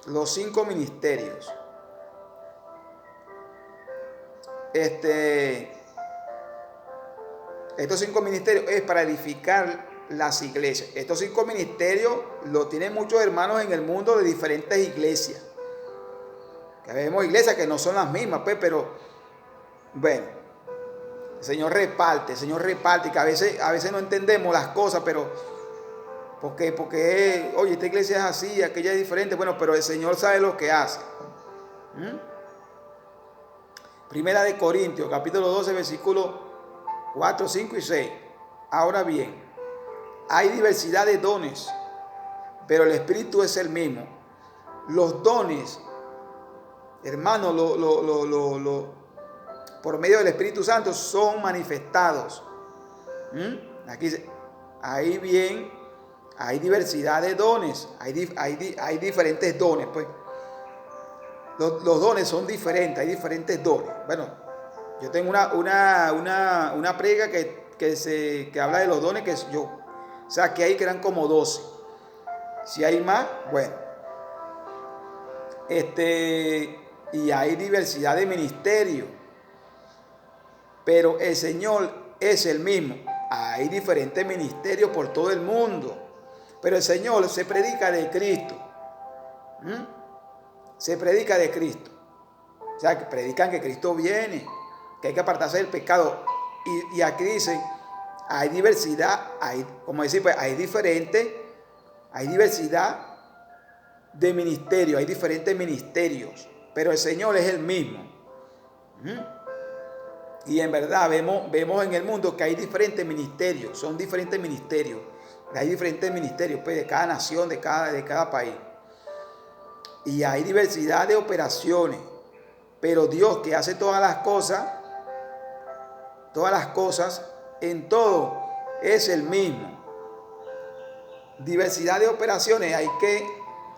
Los 5 ministerios. Estos 5 ministerios es para edificar las iglesias. Estos 5 ministerios lo tienen muchos hermanos en el mundo de diferentes iglesias. Que vemos iglesias que no son las mismas, pues, pero bueno, el Señor reparte, que a veces no entendemos las cosas, pero porque oye, esta iglesia es así, aquella es diferente, bueno, pero el Señor sabe lo que hace. Primera de Corintios, capítulo 12, versículos 4, 5 y 6. Ahora bien, hay diversidad de dones, pero el Espíritu es el mismo. Los dones, hermanos, por medio del Espíritu Santo son manifestados. Aquí dice, hay diversidad de dones, hay diferentes dones, pues. Los dones son diferentes, hay diferentes dones. Bueno, yo tengo una predica que habla de los dones que hay que eran como 12. Si hay más, bueno. Y hay diversidad de ministerios, pero el Señor es el mismo. Hay diferentes ministerios por todo el mundo, pero el Señor se predica de Cristo. Se predica de Cristo. O sea, que predican que Cristo viene, que hay que apartarse del pecado. Y aquí dicen, hay diversidad, hay diversidad de ministerios, hay diferentes ministerios, pero el Señor es el mismo. Y en verdad vemos en el mundo que hay diferentes ministerios, son diferentes ministerios. Hay diferentes ministerios, pues, de cada nación, de cada país. Y hay diversidad de operaciones, pero Dios, que hace todas las cosas en todo, es el mismo. Diversidad de operaciones, hay que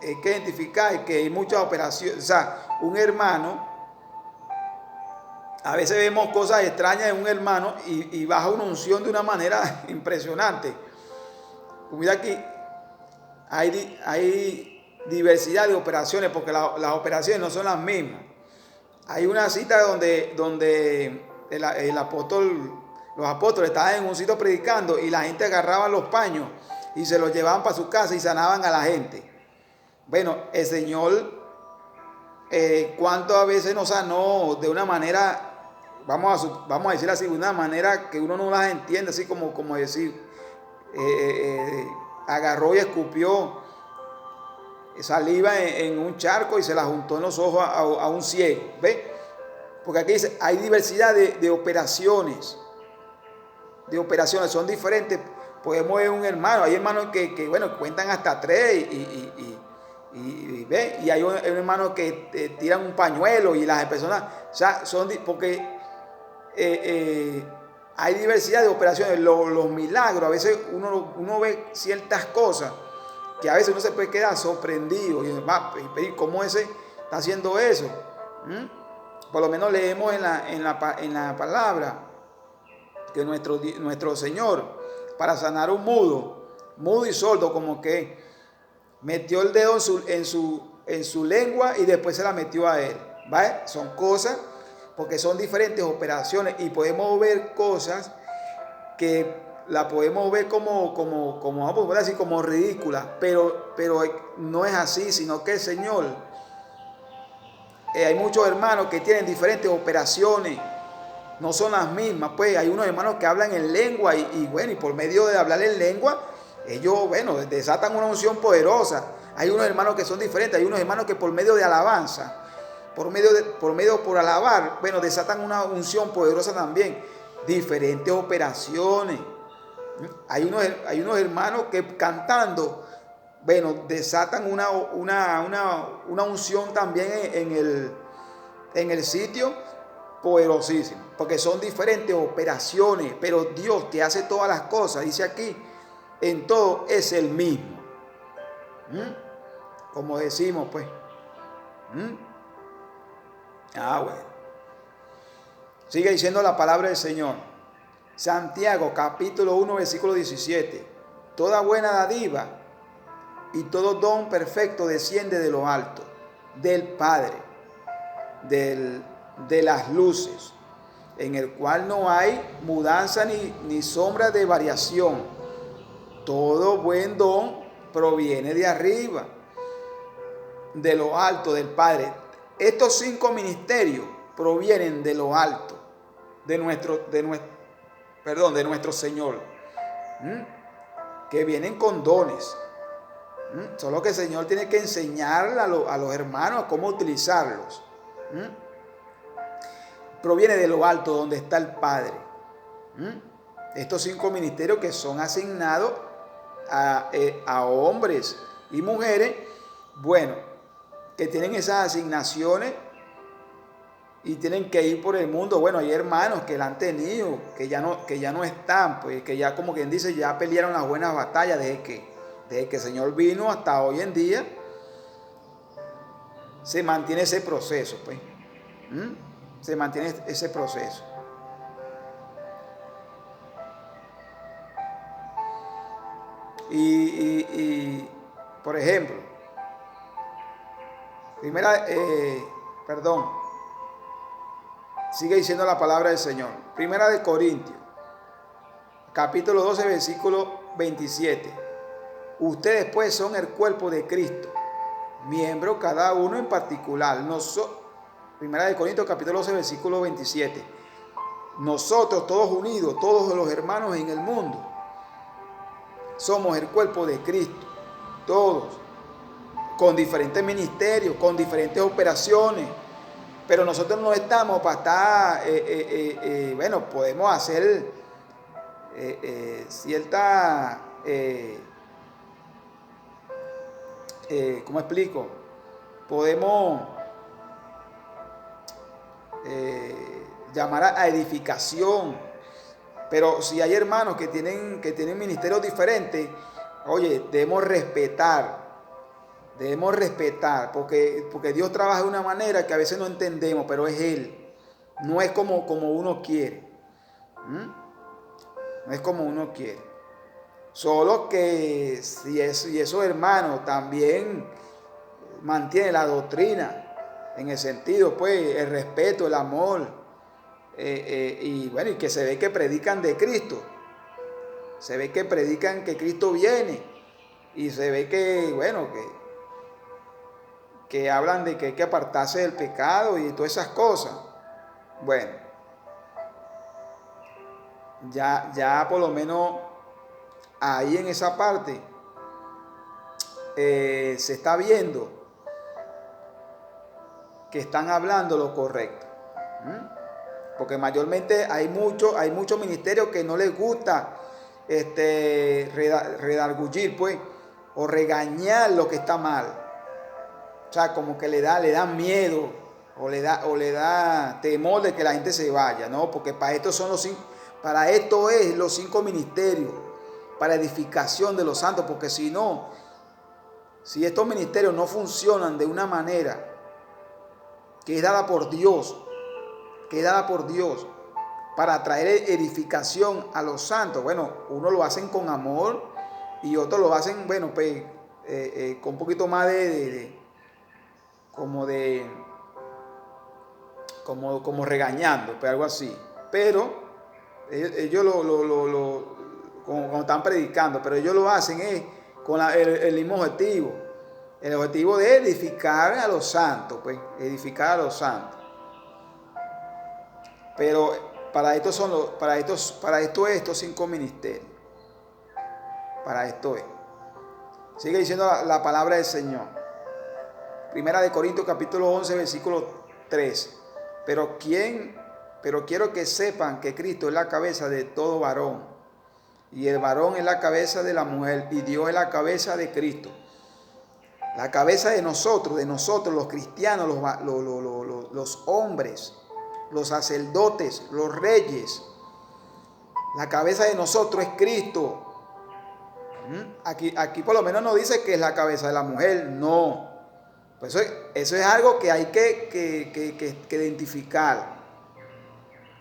identificar que hay muchas operaciones. O sea, un hermano, a veces vemos cosas extrañas en un hermano y baja una unción de una manera impresionante. Mira aquí, hay diversidad de operaciones, porque las operaciones no son las mismas. Hay una cita donde los apóstoles estaban en un sitio predicando y la gente agarraba los paños y se los llevaban para su casa y sanaban a la gente. Bueno, el Señor, ¿cuántas veces nos sanó de una manera, vamos a decir así, de una manera que uno no las entiende, así como decir, agarró y escupió saliva en un charco y se la juntó en los ojos a un ciego. ¿Ve? Porque aquí dice, hay diversidad de operaciones. De operaciones, son diferentes. Podemos ver un hermano, hay hermanos que bueno, cuentan hasta 3 ¿ve? Y hay un hermano que tiran un pañuelo y las personas, o sea, porque hay diversidad de operaciones. Los milagros, a veces uno ve ciertas cosas que a veces uno se puede quedar sorprendido y va, ¿cómo ese está haciendo eso? Por lo menos leemos en la palabra que nuestro Señor, para sanar un mudo y sordo, como que metió el dedo en su lengua y después se la metió a él. ¿Vale? Son cosas, porque son diferentes operaciones y podemos ver cosas que la podemos ver vamos a decir, como ridícula, pero no es así, sino que el Señor, hay muchos hermanos que tienen diferentes operaciones, no son las mismas. Pues hay unos hermanos que hablan en lengua y bueno, y por medio de hablar en lengua, ellos, bueno, desatan una unción poderosa. Hay unos hermanos que son diferentes, hay unos hermanos que por medio de alabanza, por alabar, bueno, desatan una unción poderosa también. Diferentes operaciones. Hay unos hermanos que cantando, bueno, desatan una unción también en el sitio poderosísimo, porque son diferentes operaciones, pero Dios que hace todas las cosas, dice aquí, en todo es el mismo. Como decimos, pues. Bueno. Sigue diciendo la palabra del Señor. Santiago capítulo 1 versículo 17. Toda buena dádiva y todo don perfecto desciende de lo alto, del Padre, de las luces, en el cual no hay mudanza ni sombra de variación. Todo buen don proviene de arriba, de lo alto, del Padre. Estos 5 ministerios provienen de lo alto, de nuestro Señor, que vienen con dones. Solo que el Señor tiene que enseñar a los hermanos cómo utilizarlos. Proviene de lo alto, donde está el Padre. Estos 5 ministerios que son asignados a hombres y mujeres, bueno, que tienen esas asignaciones y tienen que ir por el mundo. Bueno, hay hermanos que la han tenido, que ya no están, pues que ya, como quien dice, ya pelearon las buenas batallas desde que el Señor vino hasta hoy en día. Se mantiene ese proceso, pues. Se mantiene ese proceso. Y por ejemplo, sigue diciendo la palabra del Señor. Primera de Corintios, capítulo 12, versículo 27. Ustedes pues son el cuerpo de Cristo, miembros cada uno en particular. Primera de Corintios, capítulo 12, versículo 27. Nosotros todos unidos, todos los hermanos en el mundo, somos el cuerpo de Cristo, todos, con diferentes ministerios, con diferentes operaciones, pero nosotros no estamos para estar, bueno, podemos hacer cierta, ¿cómo explico? Podemos llamar a edificación, pero si hay hermanos que tienen ministerios diferentes, oye, debemos respetar, porque Dios trabaja de una manera que a veces no entendemos, pero es Él, no es como uno quiere, no es como uno quiere. Solo que si esos hermanos también mantienen la doctrina, en el sentido, pues, el respeto, el amor, y bueno, y que se ve que predican de Cristo, se ve que predican que Cristo viene, y se ve que, bueno, que hablan de que hay que apartarse del pecado y todas esas cosas. Bueno, ya por lo menos ahí en esa parte se está viendo que están hablando lo correcto. Porque mayormente hay muchos ministerios que no les gusta redargullir, pues, o regañar lo que está mal. O sea, como que le da miedo o le da temor de que la gente se vaya, ¿no? Porque para esto es los 5 ministerios, para edificación de los santos, porque si no, si estos ministerios no funcionan de una manera que es dada por Dios, para traer edificación a los santos, bueno, uno lo hacen con amor y otros lo hacen, bueno, pues, con un poquito más como regañando, pues algo así. Pero ellos como están predicando, pero ellos lo hacen con el mismo objetivo. El objetivo de edificar a los santos, pues, edificar a los santos. Pero para esto es estos 5 ministerios. Para esto es. Sigue diciendo la palabra del Señor. Primera de Corintios capítulo 11, versículo 3. Pero quiero que sepan que Cristo es la cabeza de todo varón. Y el varón es la cabeza de la mujer. Y Dios es la cabeza de Cristo. La cabeza de nosotros los cristianos, los hombres, los sacerdotes, los reyes. La cabeza de nosotros es Cristo. Aquí por lo menos no dice que es la cabeza de la mujer, no. Pues eso es algo que hay que identificar.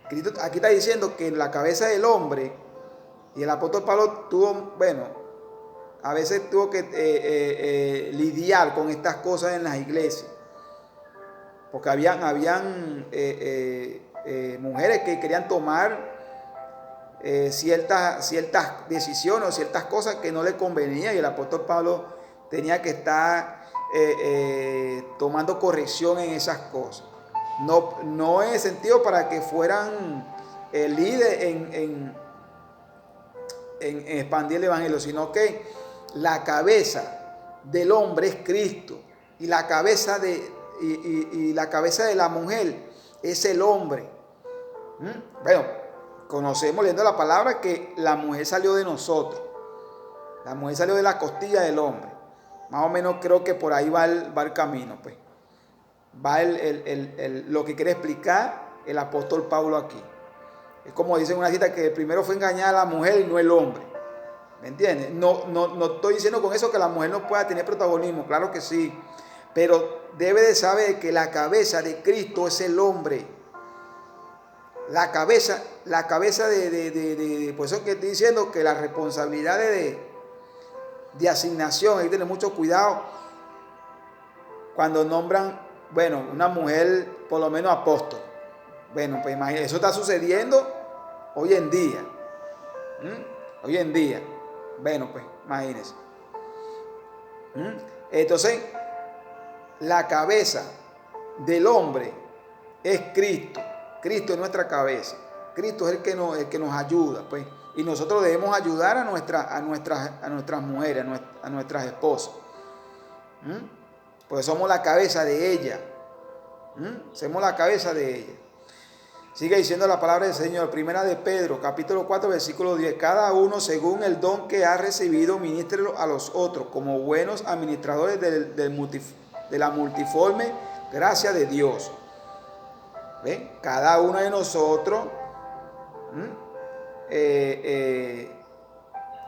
Cristo aquí está diciendo que la cabeza del hombre, y el apóstol Pablo a veces tuvo que lidiar con estas cosas en las iglesias. Porque habían mujeres que querían tomar ciertas decisiones o ciertas cosas que no le convenían, y el apóstol Pablo tenía que estar tomando corrección en esas cosas. No en el sentido para que fueran líderes en expandir el evangelio, sino que la cabeza del hombre es Cristo, y la cabeza de la mujer es el hombre. Bueno, conocemos leyendo la palabra que la mujer salió de nosotros. La mujer salió de la costilla del hombre. Más o menos creo que por ahí va el camino, pues. Va lo que quiere explicar el apóstol Pablo aquí. Es como dice en una cita que primero fue engañada la mujer y no el hombre. ¿Me entiendes? No estoy diciendo con eso que la mujer no pueda tener protagonismo, claro que sí. Pero debe de saber que la cabeza de Cristo es el hombre. La cabeza por eso que estoy diciendo que la responsabilidad de asignación, hay que tener mucho cuidado cuando nombran, una mujer por lo menos apóstol. Bueno, pues imagínense, eso está sucediendo hoy en día. Hoy en día. Bueno, pues imagínense. Entonces, la cabeza del hombre es Cristo. Cristo es nuestra cabeza. Cristo es el que nos ayuda, pues. Y nosotros debemos ayudar a nuestras mujeres, a nuestras esposas. Pues somos la cabeza de ella. Somos la cabeza de ella. Sigue diciendo la palabra del Señor, primera de Pedro, capítulo 4, versículo 10. Cada uno según el don que ha recibido, ministrelo a los otros, como buenos administradores de la multiforme gracia de Dios. ¿Ven? Cada uno de nosotros,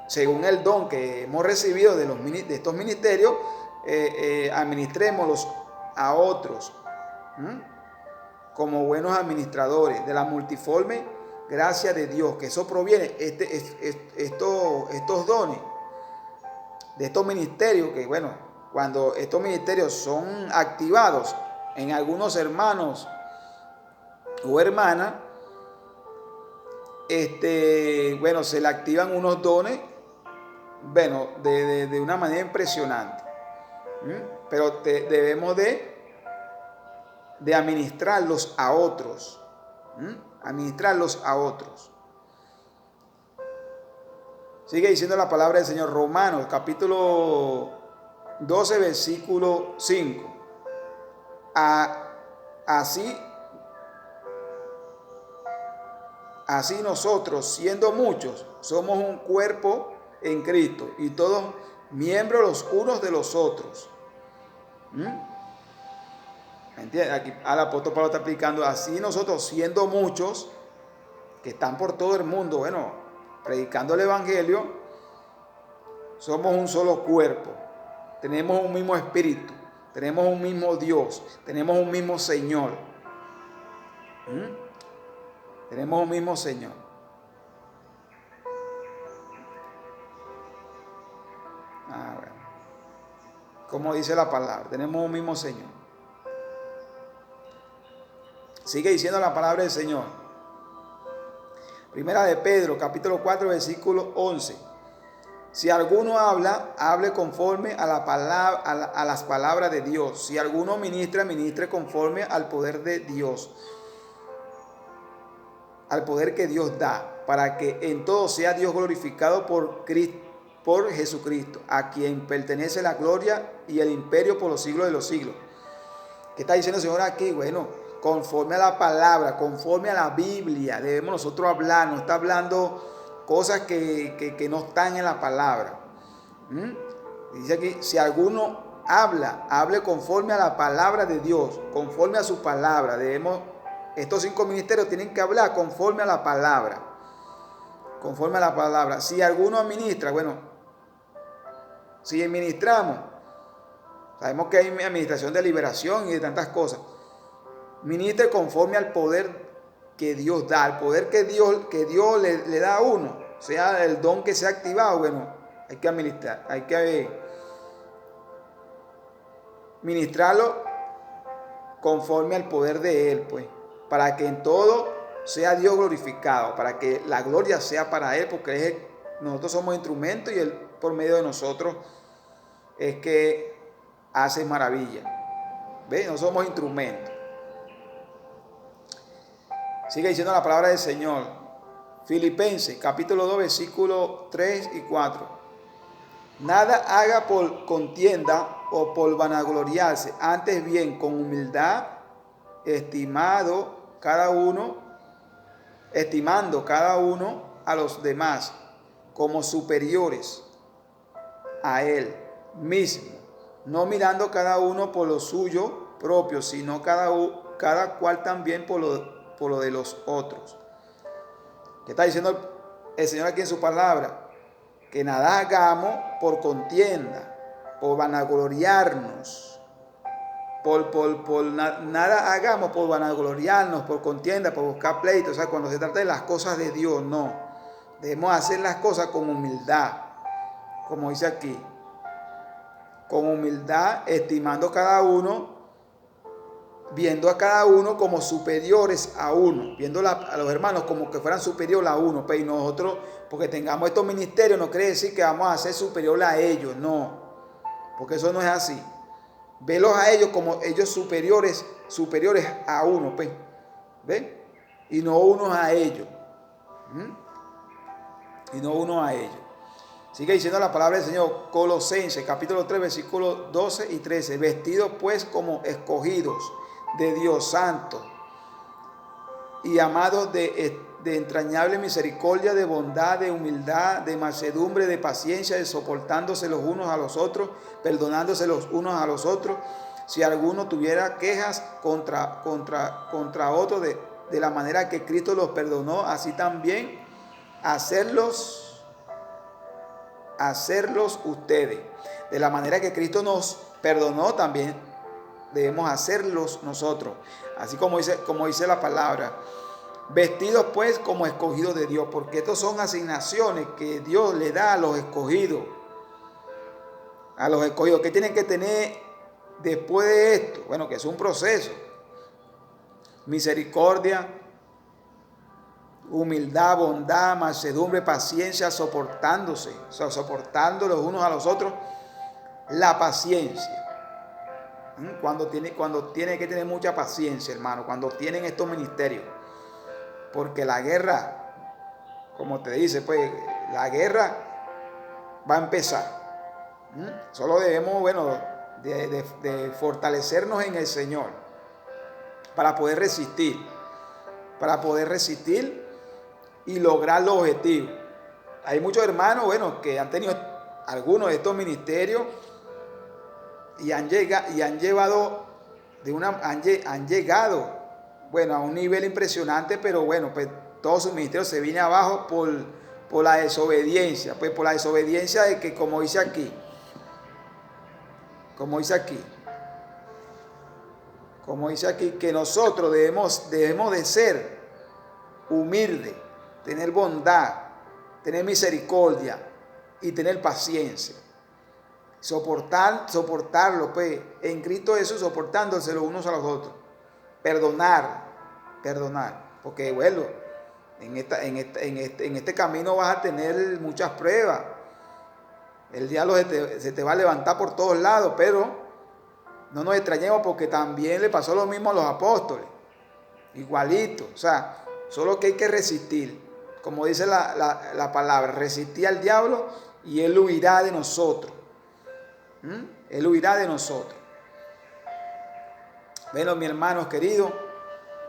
según el don que hemos recibido de estos ministerios, administrémoslos a otros. Como buenos administradores de la multiforme gracia de Dios, que eso proviene, estos dones, de estos ministerios, que cuando estos ministerios son activados en algunos hermanos o hermanas, se le activan unos dones, de una manera impresionante. Pero debemos de administrarlos a otros. Administrarlos a otros. Sigue diciendo la palabra del Señor. Romanos capítulo 12, versículo 5. Así nosotros, siendo muchos, somos un cuerpo en Cristo y todos miembros los unos de los otros. ¿Entiendes? Aquí al apóstol Pablo está explicando, así nosotros, siendo muchos, que están por todo el mundo, bueno, predicando el evangelio, somos un solo cuerpo, tenemos un mismo espíritu, tenemos un mismo Dios, tenemos un mismo Señor. Tenemos un mismo Señor. Bueno. Como dice la palabra, tenemos un mismo Señor. Sigue diciendo la palabra del Señor. Primera de Pedro, capítulo 4, versículo 11. Si alguno habla, hable conforme a las palabras de Dios. Si alguno ministra, ministre conforme al poder de Dios. Al poder que Dios da, para que en todo sea Dios glorificado por Jesucristo, a quien pertenece la gloria y el imperio por los siglos de los siglos. ¿Qué está diciendo el Señor aquí? Bueno, conforme a la palabra, conforme a la Biblia, debemos nosotros hablar. No está hablando cosas que no están en la palabra. Dice aquí, si alguno habla, hable conforme a la palabra de Dios, conforme a su palabra. Estos 5 ministerios tienen que hablar conforme a la palabra. Conforme a la palabra. Si alguno administra, bueno, si administramos, sabemos que hay administración de liberación y de tantas cosas. Ministre conforme al poder que Dios da, al poder que Dios le da a uno, sea el don que sea activado, bueno, hay que administrar, hay que ministrarlo conforme al poder de Él, pues, para que en todo sea Dios glorificado, para que la gloria sea para Él, porque nosotros somos instrumentos y Él por medio de nosotros es que hace maravilla. ¿Ves? No somos instrumentos. Sigue diciendo la palabra del Señor. Filipenses capítulo 2 versículos 3 y 4. Nada haga por contienda o por vanagloriarse, antes bien con humildad, estimando cada uno a los demás como superiores a él mismo, no mirando cada uno por lo suyo propio, sino cada cual también por lo de los otros. ¿Qué está diciendo el Señor aquí en su palabra? Que nada hagamos por contienda, por vanagloriarnos, nada hagamos por vanagloriarnos, por contienda, por buscar pleitos. O sea, cuando se trata de las cosas de Dios, no. Debemos hacer las cosas con humildad, como dice aquí. Con humildad, estimando cada uno, viendo a cada uno como superiores a uno, viendo a los hermanos como que fueran superiores a uno. Pero nosotros, porque tengamos estos ministerios, no quiere decir que vamos a ser superiores a ellos, no, porque eso no es así. Velos a ellos como ellos superiores a uno, pues, ¿ven? Y no unos a ellos. Y no unos a ellos. Sigue diciendo la palabra del Señor, Colosenses capítulo 3 versículos 12 y 13. Vestidos pues como escogidos de Dios santo y amados de entrañable misericordia, de bondad, de humildad, de mansedumbre, de paciencia, de soportándose los unos a los otros, perdonándose los unos a los otros, si alguno tuviera quejas contra otro, de la manera que Cristo los perdonó, así también hacerlos ustedes. De la manera que Cristo nos perdonó, también debemos hacerlos nosotros. Así como dice la palabra. Vestidos pues como escogidos de Dios, porque estas son asignaciones que Dios le da a los escogidos. A los escogidos, ¿qué tienen que tener después de esto? Bueno, que es un proceso. Misericordia, humildad, bondad, mansedumbre, paciencia, soportándose, o sea, soportando los unos a los otros, la paciencia. Cuando tiene que tener mucha paciencia, hermano, cuando tienen estos ministerios. Porque la guerra, como te dice, pues la guerra va a empezar. Solo debemos, bueno, de fortalecernos en el Señor para poder resistir y lograr los objetivos. Hay muchos hermanos, bueno, que han tenido algunos de estos ministerios y han llegado bueno, a un nivel impresionante, pero bueno, pues todo su ministerio se viene abajo por la desobediencia, pues por la desobediencia de que, como dice aquí, que nosotros debemos de ser humildes, tener bondad, tener misericordia y tener paciencia. Soportarlo, pues, en Cristo Jesús, soportándose los unos a los otros. Perdonar, porque bueno, en este camino vas a tener muchas pruebas. El diablo se te va a levantar por todos lados, pero no nos extrañemos porque también le pasó lo mismo a los apóstoles. Igualito, o sea, solo que hay que resistir. Como dice la palabra, resistir al diablo y él huirá de nosotros. Él huirá de nosotros. Bueno, mis hermanos queridos,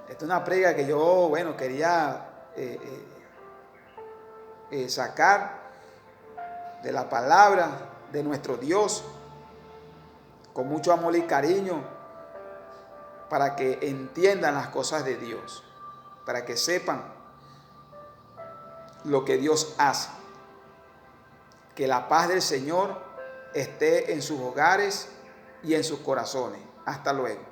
esta es una prega que yo, bueno, quería sacar de la palabra de nuestro Dios con mucho amor y cariño para que entiendan las cosas de Dios, para que sepan lo que Dios hace. Que la paz del Señor esté en sus hogares y en sus corazones. Hasta luego.